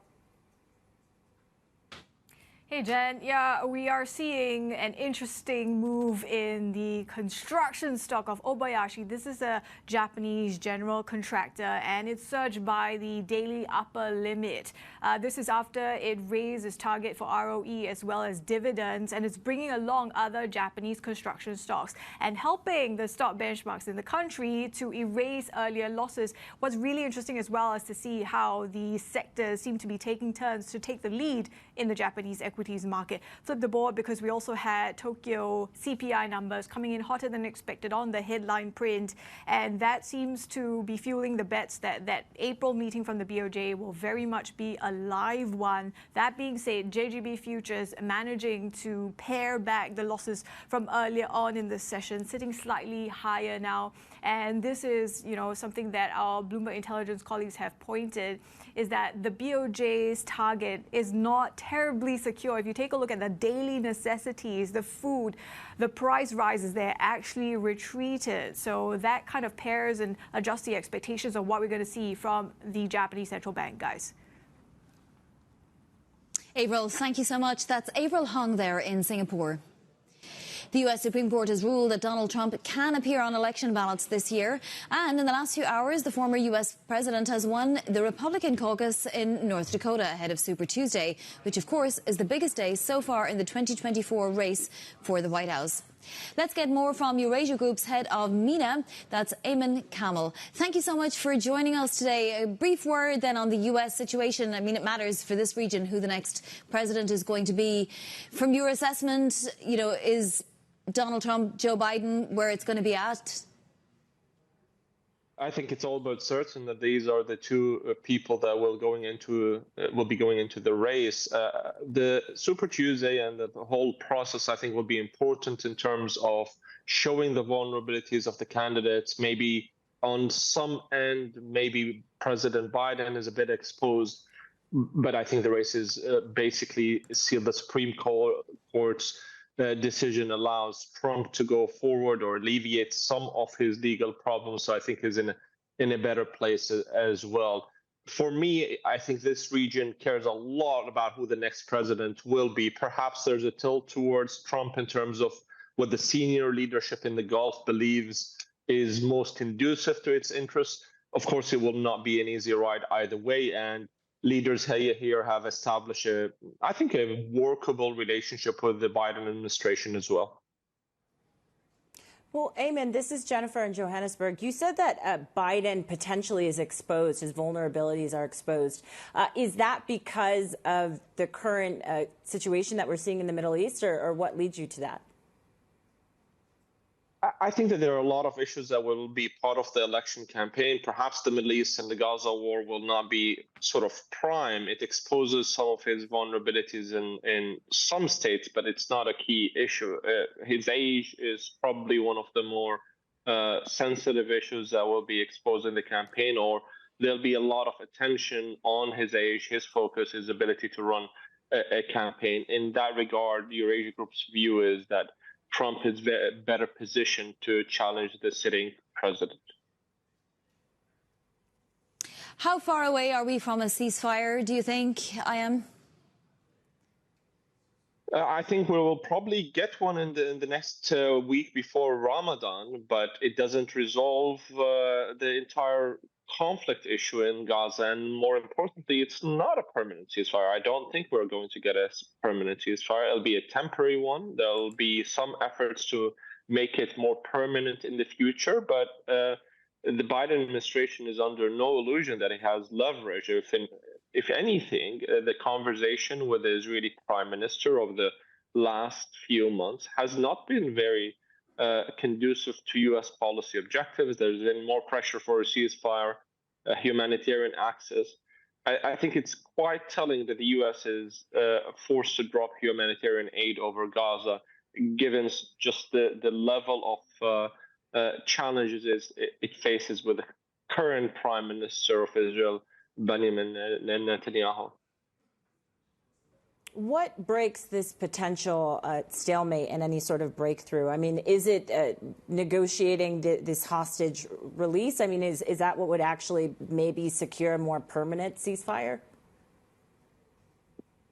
Hey, Jen. Yeah, we are seeing an interesting move in the construction stock of Obayashi. This is a Japanese general contractor, and it surged by the daily upper limit. This is after it raised its target for ROE as well as dividends, and it's bringing along other Japanese construction stocks and helping the stock benchmarks in the country to erase earlier losses. What's really interesting as well is to see how the sectors seem to be taking turns to take the lead in the Japanese equities market. Flip the board because we also had Tokyo CPI numbers coming in hotter than expected on the headline print, and that seems to be fueling the bets that April meeting from the BOJ will very much be a live one. That being said, JGB futures managing to pare back the losses from earlier on in the session, sitting slightly higher now. And this is, something that our Bloomberg Intelligence colleagues have pointed, is that the BOJ's target is not terribly secure. If you take a look at the daily necessities, the food, the price rises there actually retreated. So that kind of pairs and adjusts the expectations of what we're going to see from the Japanese central bank, guys. Avril, thank you so much. That's Avril Hong there in Singapore. The U.S. Supreme Court has ruled that Donald Trump can appear on election ballots this year. And in the last few hours, the former U.S. president has won the Republican caucus in North Dakota ahead of Super Tuesday, which, of course, is the biggest day so far in the 2024 race for the White House. Let's get more from Eurasia Group's head of MENA. That's Eamon Kamel. Thank you so much for joining us today. A brief word then on the U.S. situation. I mean, it matters for this region who the next president is going to be. From your assessment, is Donald Trump, Joe Biden, where it's going to be at? I think it's all but certain that these are the two people that will be going into the race. The Super Tuesday and the whole process, I think, will be important in terms of showing the vulnerabilities of the candidates. Maybe on some end, maybe President Biden is a bit exposed, but I think the race is basically sealed. The Supreme Court's decision allows Trump to go forward or alleviate some of his legal problems. So I think he's in a better place as well. For me, I think this region cares a lot about who the next president will be. Perhaps there's a tilt towards Trump in terms of what the senior leadership in the Gulf believes is most conducive to its interests. Of course, it will not be an easy ride either way, and leaders here have established, I think, a workable relationship with the Biden administration as well. Well, Ayman, this is Jennifer in Johannesburg. You said that Biden potentially is exposed, his vulnerabilities are exposed. Is that because of the current situation that we're seeing in the Middle East, or what leads you to that? I think that there are a lot of issues that will be part of the election campaign. Perhaps the Middle East and the Gaza war will not be sort of prime. It exposes some of his vulnerabilities in some states, but it's not a key issue. His age is probably one of the more sensitive issues that will be exposed in the campaign, or there'll be a lot of attention on his age, his focus, his ability to run a campaign. In that regard, the Eurasia Group's view is that Trump is better positioned to challenge the sitting president. How far away are we from a ceasefire, do you think, I.M.? I think we will probably get one in the next week before Ramadan, but it doesn't resolve the entire conflict issue in Gaza. And more importantly, it's not a permanent ceasefire. I don't think we're going to get a permanent ceasefire. It'll be a temporary one. There'll be some efforts to make it more permanent in the future, but the Biden administration is under no illusion that it has leverage. If anything, the conversation with the Israeli prime minister over the last few months has not been very conducive to U.S. policy objectives. There's been more pressure for a ceasefire, humanitarian access. I think it's quite telling that the U.S. is forced to drop humanitarian aid over Gaza, given just the level of challenges it faces with the current prime minister of Israel, Benjamin Netanyahu. What breaks this potential stalemate and any sort of breakthrough? I mean, is it negotiating this hostage release? I mean, is that what would actually maybe secure a more permanent ceasefire?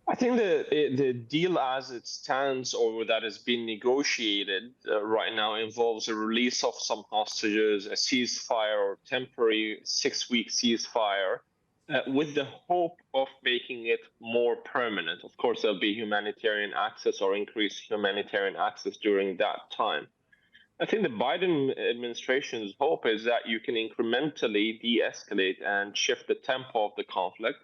I think the deal as it stands, or that has been negotiated right now, involves a release of some hostages, a ceasefire or temporary 6-week ceasefire, with the hope of making it more permanent. Of course, there'll be humanitarian access or increased humanitarian access during that time. I think the Biden administration's hope is that you can incrementally de-escalate and shift the tempo of the conflict,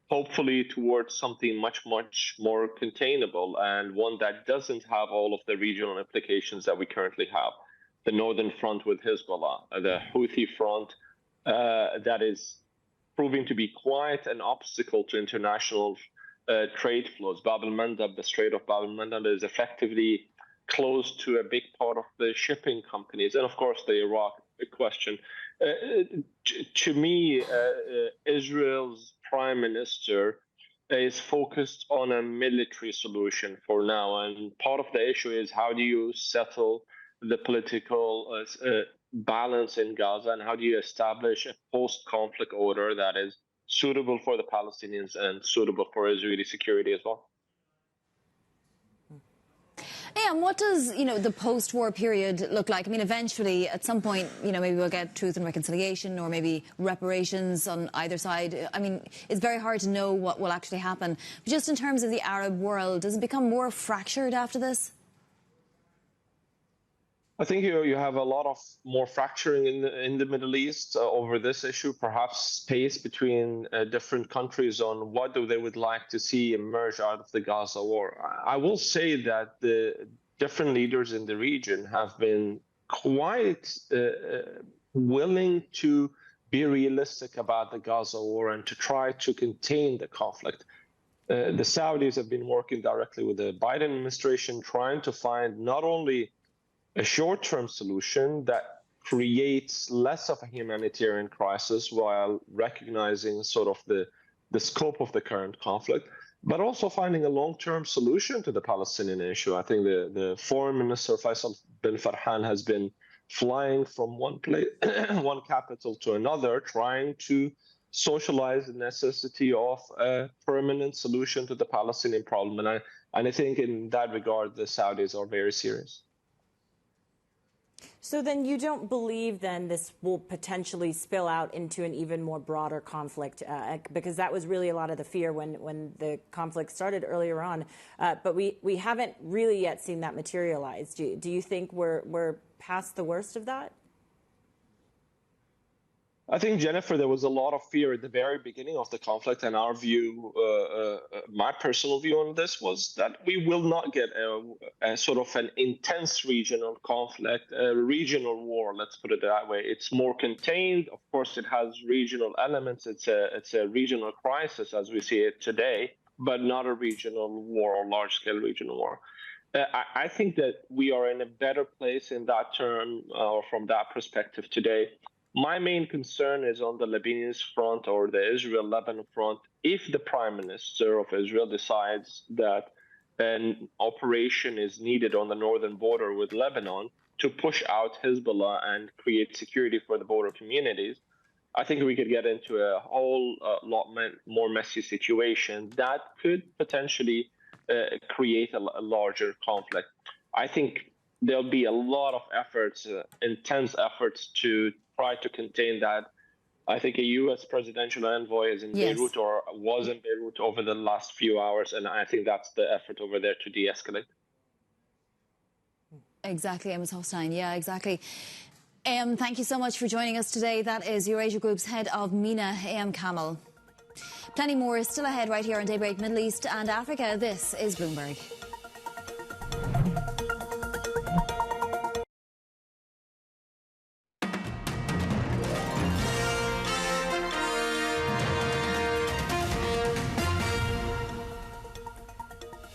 hopefully towards something much, much more containable, and one that doesn't have all of the regional implications that we currently have. The Northern Front with Hezbollah, the Houthi front that is proving to be quite an obstacle to international trade flows. Bab el-Mandab, the Strait of Bab el-Mandab, is effectively closed to a big part of the shipping companies. And of course, the Iraq question. To me, Israel's prime minister is focused on a military solution for now. And part of the issue is, how do you settle the political balance in Gaza, and how do you establish a post-conflict order that is suitable for the Palestinians and suitable for Israeli security as well? And what does, the post-war period look like? I mean, eventually, at some point, maybe we'll get truth and reconciliation, or maybe reparations on either side. I mean, it's very hard to know what will actually happen. But just in terms of the Arab world, does it become more fractured after this? I think you have a lot of more fracturing in the Middle East over this issue, perhaps space between different countries on what they would like to see emerge out of the Gaza war. I will say that the different leaders in the region have been quite willing to be realistic about the Gaza war and to try to contain the conflict. The Saudis have been working directly with the Biden administration, trying to find not only a short-term solution that creates less of a humanitarian crisis while recognizing sort of the scope of the current conflict, but also finding a long-term solution to the Palestinian issue. I think the foreign minister, Faisal bin Farhan, has been flying from one capital to another, trying to socialize the necessity of a permanent solution to the Palestinian problem. And I think in that regard, the Saudis are very serious. So then you don't believe then this will potentially spill out into an even more broader conflict, because that was really a lot of the fear when the conflict started earlier on. But we haven't really yet seen that materialize. Do you think we're past the worst of that? I think, Jennifer, there was a lot of fear at the very beginning of the conflict, and our view, my personal view on this, was that we will not get a sort of an intense regional conflict, a regional war, let's put it that way. It's more contained. Of course, it has regional elements. It's a regional crisis as we see it today, but not a regional war or large-scale regional war. I think that we are in a better place in that term, or from that perspective today. My main concern is on the Lebanese front or the Israel-Lebanon front. If the Prime Minister of Israel decides that an operation is needed on the northern border with Lebanon to push out Hezbollah and create security for the border communities, I think we could get into a whole lot more messy situation that could potentially create a larger conflict. I think there'll be a lot of efforts, intense efforts to try to contain that. I think a U.S. presidential envoy is in Beirut or was in Beirut over the last few hours, and I think that's the effort over there to de-escalate. Exactly, Amos Hofstein. Yeah, exactly. Thank you so much for joining us today. That is Eurasia Group's head of MENA, Kamal. Plenty more is still ahead right here on Daybreak Middle East and Africa. This is Bloomberg.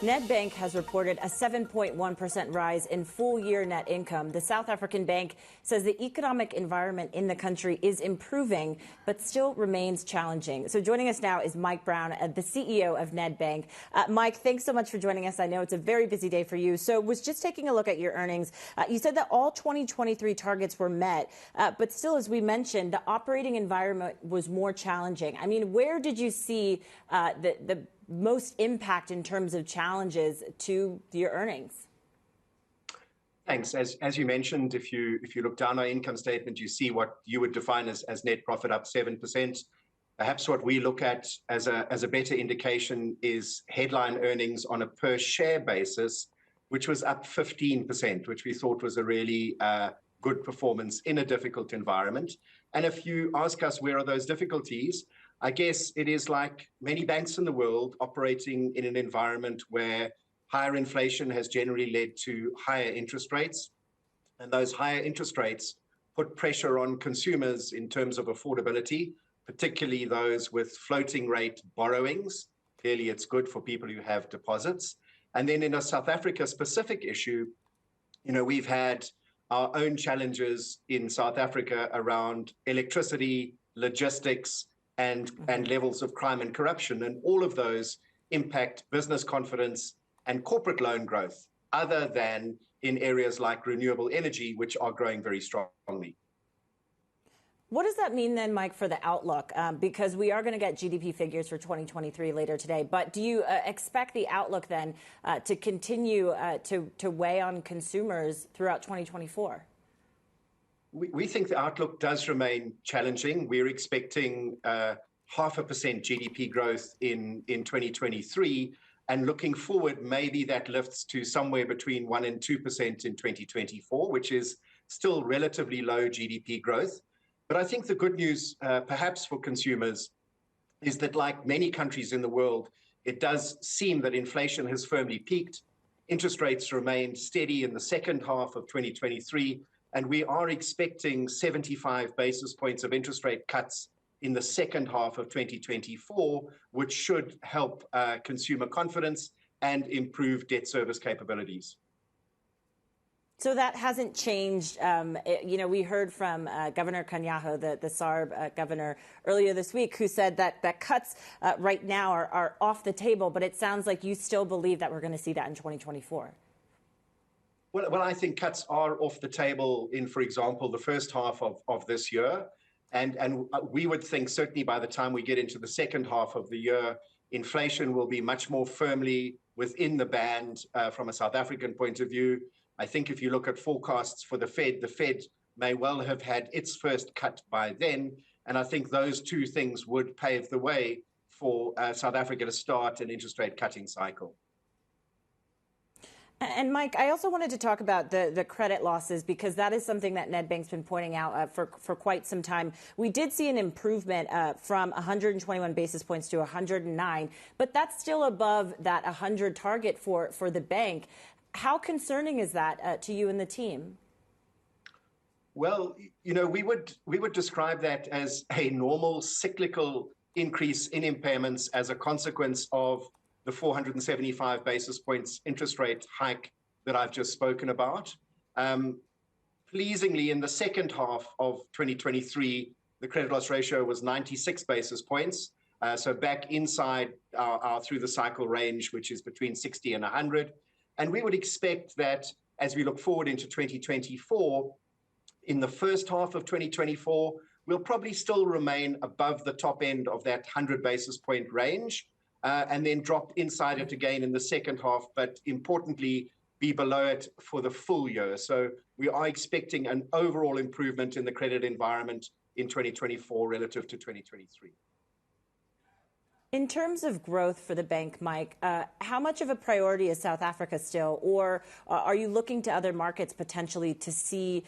Nedbank has reported a 7.1% rise in full-year net income. The South African bank says the economic environment in the country is improving, but still remains challenging. So joining us now is Mike Brown, the CEO of Nedbank. Mike, thanks so much for joining us. I know it's a very busy day for you. So was just taking a look at your earnings. You said that all 2023 targets were met, but still, as we mentioned, the operating environment was more challenging. I mean, where did you see the most impact in terms of challenges to your earnings? Thanks. As you mentioned, if you look down our income statement, you see what you would define as net profit up 7%. Perhaps what we look at as a better indication is headline earnings on a per share basis, which was up 15%, which we thought was a really good performance in a difficult environment. And if you ask us where are those difficulties, I guess it is like many banks in the world operating in an environment where higher inflation has generally led to higher interest rates. And those higher interest rates put pressure on consumers in terms of affordability, particularly those with floating rate borrowings. Clearly, it's good for people who have deposits. And then in a South Africa specific issue, we've had our own challenges in South Africa around electricity, logistics, and levels of crime and corruption. And all of those impact business confidence and corporate loan growth, other than in areas like renewable energy, which are growing very strongly. What does that mean then, Mike, for the outlook? Because we are going to get GDP figures for 2023 later today. But do you expect the outlook then to continue to weigh on consumers throughout 2024? We think the outlook does remain challenging. We're expecting 0.5% GDP growth in 2023. And looking forward, maybe that lifts to somewhere between 1% and 2% in 2024, which is still relatively low GDP growth. But I think the good news, perhaps for consumers, is that like many countries in the world, it does seem that inflation has firmly peaked. Interest rates remained steady in the second half of 2023. And we are expecting 75 basis points of interest rate cuts in the second half of 2024, which should help consumer confidence and improve debt service capabilities. So that hasn't changed. We heard from Governor Kganyago, the SARB governor, earlier this week, who said that cuts right now are off the table. But it sounds like you still believe that we're going to see that in 2024. Well, I think cuts are off the table in, for example, the first half of this year. And we would think certainly by the time we get into the second half of the year, inflation will be much more firmly within the band from a South African point of view. I think if you look at forecasts for the Fed may well have had its first cut by then. And I think those two things would pave the way for South Africa to start an interest rate cutting cycle. And Mike, I also wanted to talk about the credit losses, because that is something that Nedbank's been pointing out for quite some time. We did see an improvement from 121 basis points to 109, but that's still above that 100 target for the bank. How concerning is that to you and the team? Well, you know, we would describe that as a normal cyclical increase in impairments as a consequence of the 475 basis points interest rate hike that I've just spoken about. Pleasingly, in the second half of 2023, the credit loss ratio was 96 basis points, so back inside our through the cycle range, which is between 60 and 100. And we would expect that as we look forward into 2024, in the first half of 2024, we'll probably still remain above the top end of that 100 basis point range, and then drop inside it again in the second half, but importantly, be below it for the full year. So we are expecting an overall improvement in the credit environment in 2024 relative to 2023. In terms of growth for the bank, Mike, how much of a priority is South Africa still, or are you looking to other markets potentially to see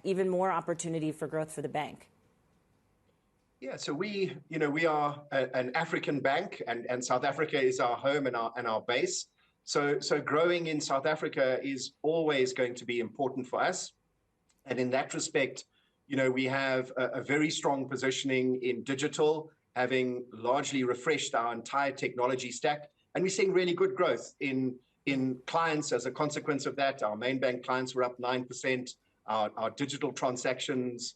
even more opportunity for growth for the bank? Yeah, so we are an African bank, and South Africa is our home and our base. So growing in South Africa is always going to be important for us. And in that respect, you know, we have a very strong positioning in digital, having largely refreshed our entire technology stack. And we're seeing really good growth in clients as a consequence of that. Our main bank clients were up 9%. Our digital transactions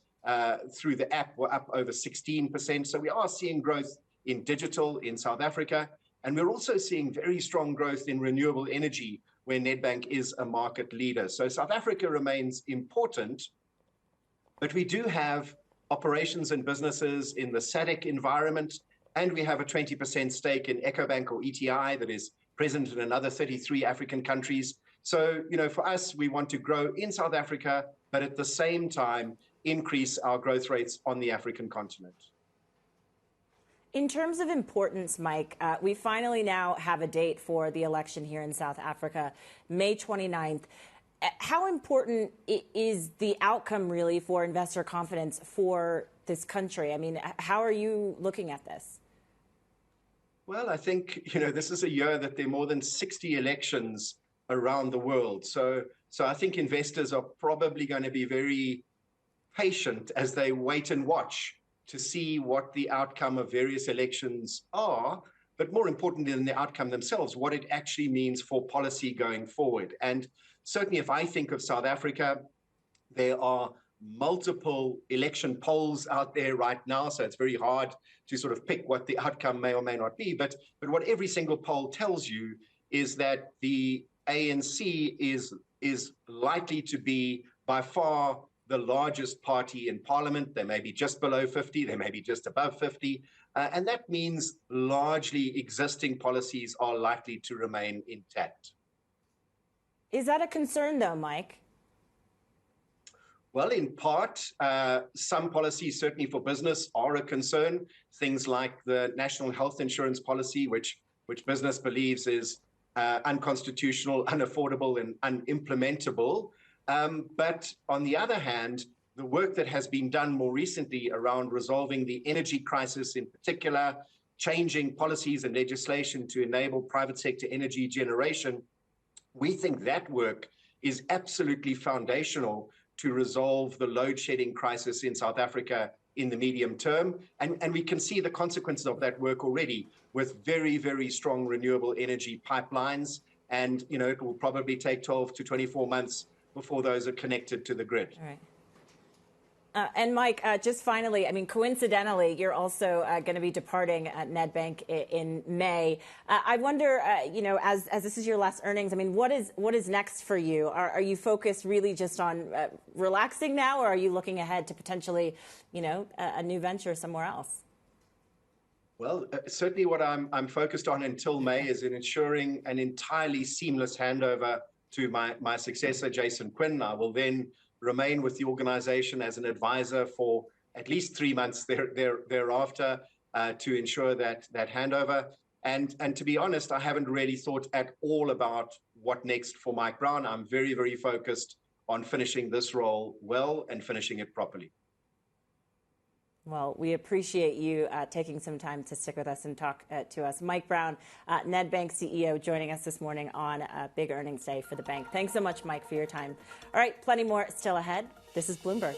through the app were up over 16%. So we are seeing growth in digital in South Africa. And we're also seeing very strong growth in renewable energy, where Nedbank is a market leader. So South Africa remains important, but we do have operations and businesses in the SADC environment, and we have a 20% stake in EcoBank, or ETI, that is present in another 33 African countries. So, you know, for us, we want to grow in South Africa, but at the same time, increase our growth rates on the African continent. In terms of importance, Mike, we finally now have a date for the election here in South Africa, May 29th. How important is the outcome really for investor confidence for this country? I mean, how are you looking at this? Well, I think, you know, this is a year that there are more than 60 elections around the world. So I think investors are probably going to be very patient as they wait and watch to see what the outcome of various elections are, but more importantly than the outcome themselves, what it actually means for policy going forward. And certainly if I think of South Africa, there are multiple election polls out there right now, so it's very hard to sort of pick what the outcome may or may not be. But what every single poll tells you is that the ANC is likely to be by far the largest party in parliament. They may be just below 50, they may be just above 50. And that means largely existing policies are likely to remain intact. Is that a concern, though, Mike? Well, in part, some policies, certainly for business, are a concern. Things like the national health insurance policy, which business believes is unconstitutional, unaffordable, and unimplementable. But on the other hand, the work that has been done more recently around resolving the energy crisis in particular, changing policies and legislation to enable private sector energy generation, we think that work is absolutely foundational to resolve the load shedding crisis in South Africa in the medium term. And we can see the consequences of that work already with very, very strong renewable energy pipelines. And, you know, it will probably take 12 to 24 months before those are connected to the grid. All right. And Mike, just finally, I mean, coincidentally, you're also going to be departing at Nedbank in May. I wonder, you know, as this is your last earnings, I mean, what is next for you? Are you focused really just on relaxing now, or are you looking ahead to potentially, you know, a new venture somewhere else? Well, certainly what I'm focused on until May is in ensuring an entirely seamless handover to my successor, Jason Quinn. I will then remain with the organization as an advisor for at least 3 months thereafter to ensure that handover. And to be honest, I haven't really thought at all about what next for Mike Brown. I'm very, very focused on finishing this role well and finishing it properly. Well, we appreciate you taking some time to stick with us and talk to us. Mike Brown, Nedbank CEO, joining us this morning on a big earnings day for the bank. Thanks so much, Mike, for your time. All right, plenty more still ahead. This is Bloomberg.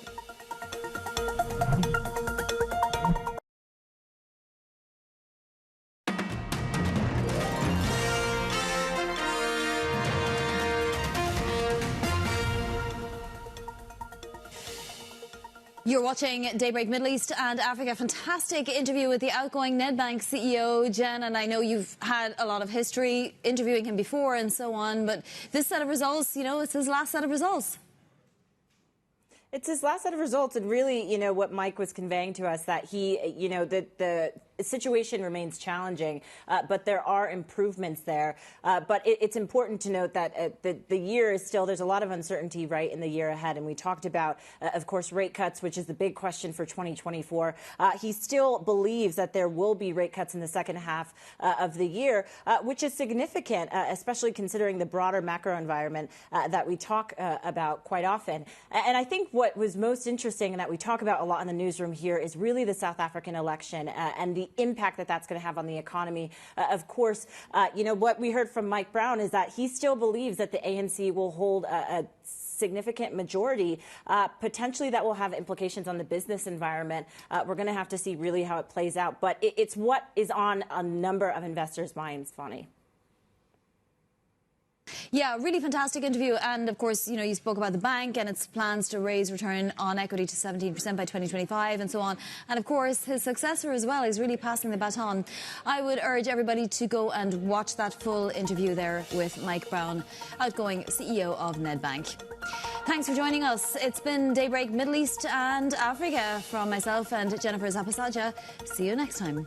You're watching Daybreak Middle East and Africa. Fantastic interview with the outgoing Nedbank CEO, Jen, and I know you've had a lot of history interviewing him before and so on, but this set of results, you know, it's his last set of results. It's his last set of results, and really, you know, what Mike was conveying to us, that he, you know, the situation remains challenging, but there are improvements there. But it's important to note that the year is still, there's a lot of uncertainty, right, in the year ahead. And we talked about, of course, rate cuts, which is the big question for 2024. He still believes that there will be rate cuts in the second half of the year, which is significant, especially considering the broader macro environment that we talk about quite often. And I think what was most interesting and that we talk about a lot in the newsroom here is really the South African election and the impact that that's going to have on the economy. Of course, you know, what we heard from Mike Brown is that he still believes that the ANC will hold a significant majority. Potentially that will have implications on the business environment. We're going to have to see really how it plays out. But it's what is on a number of investors' minds, Fani. Yeah, really fantastic interview. And of course, you know, you spoke about the bank and its plans to raise return on equity to 17% by 2025 and so on. And of course, his successor as well is really passing the baton. I would urge everybody to go and watch that full interview there with Mike Brown, outgoing CEO of Nedbank. Thanks for joining us. It's been Daybreak Middle East and Africa from myself and Jennifer Zapasaja. See you next time.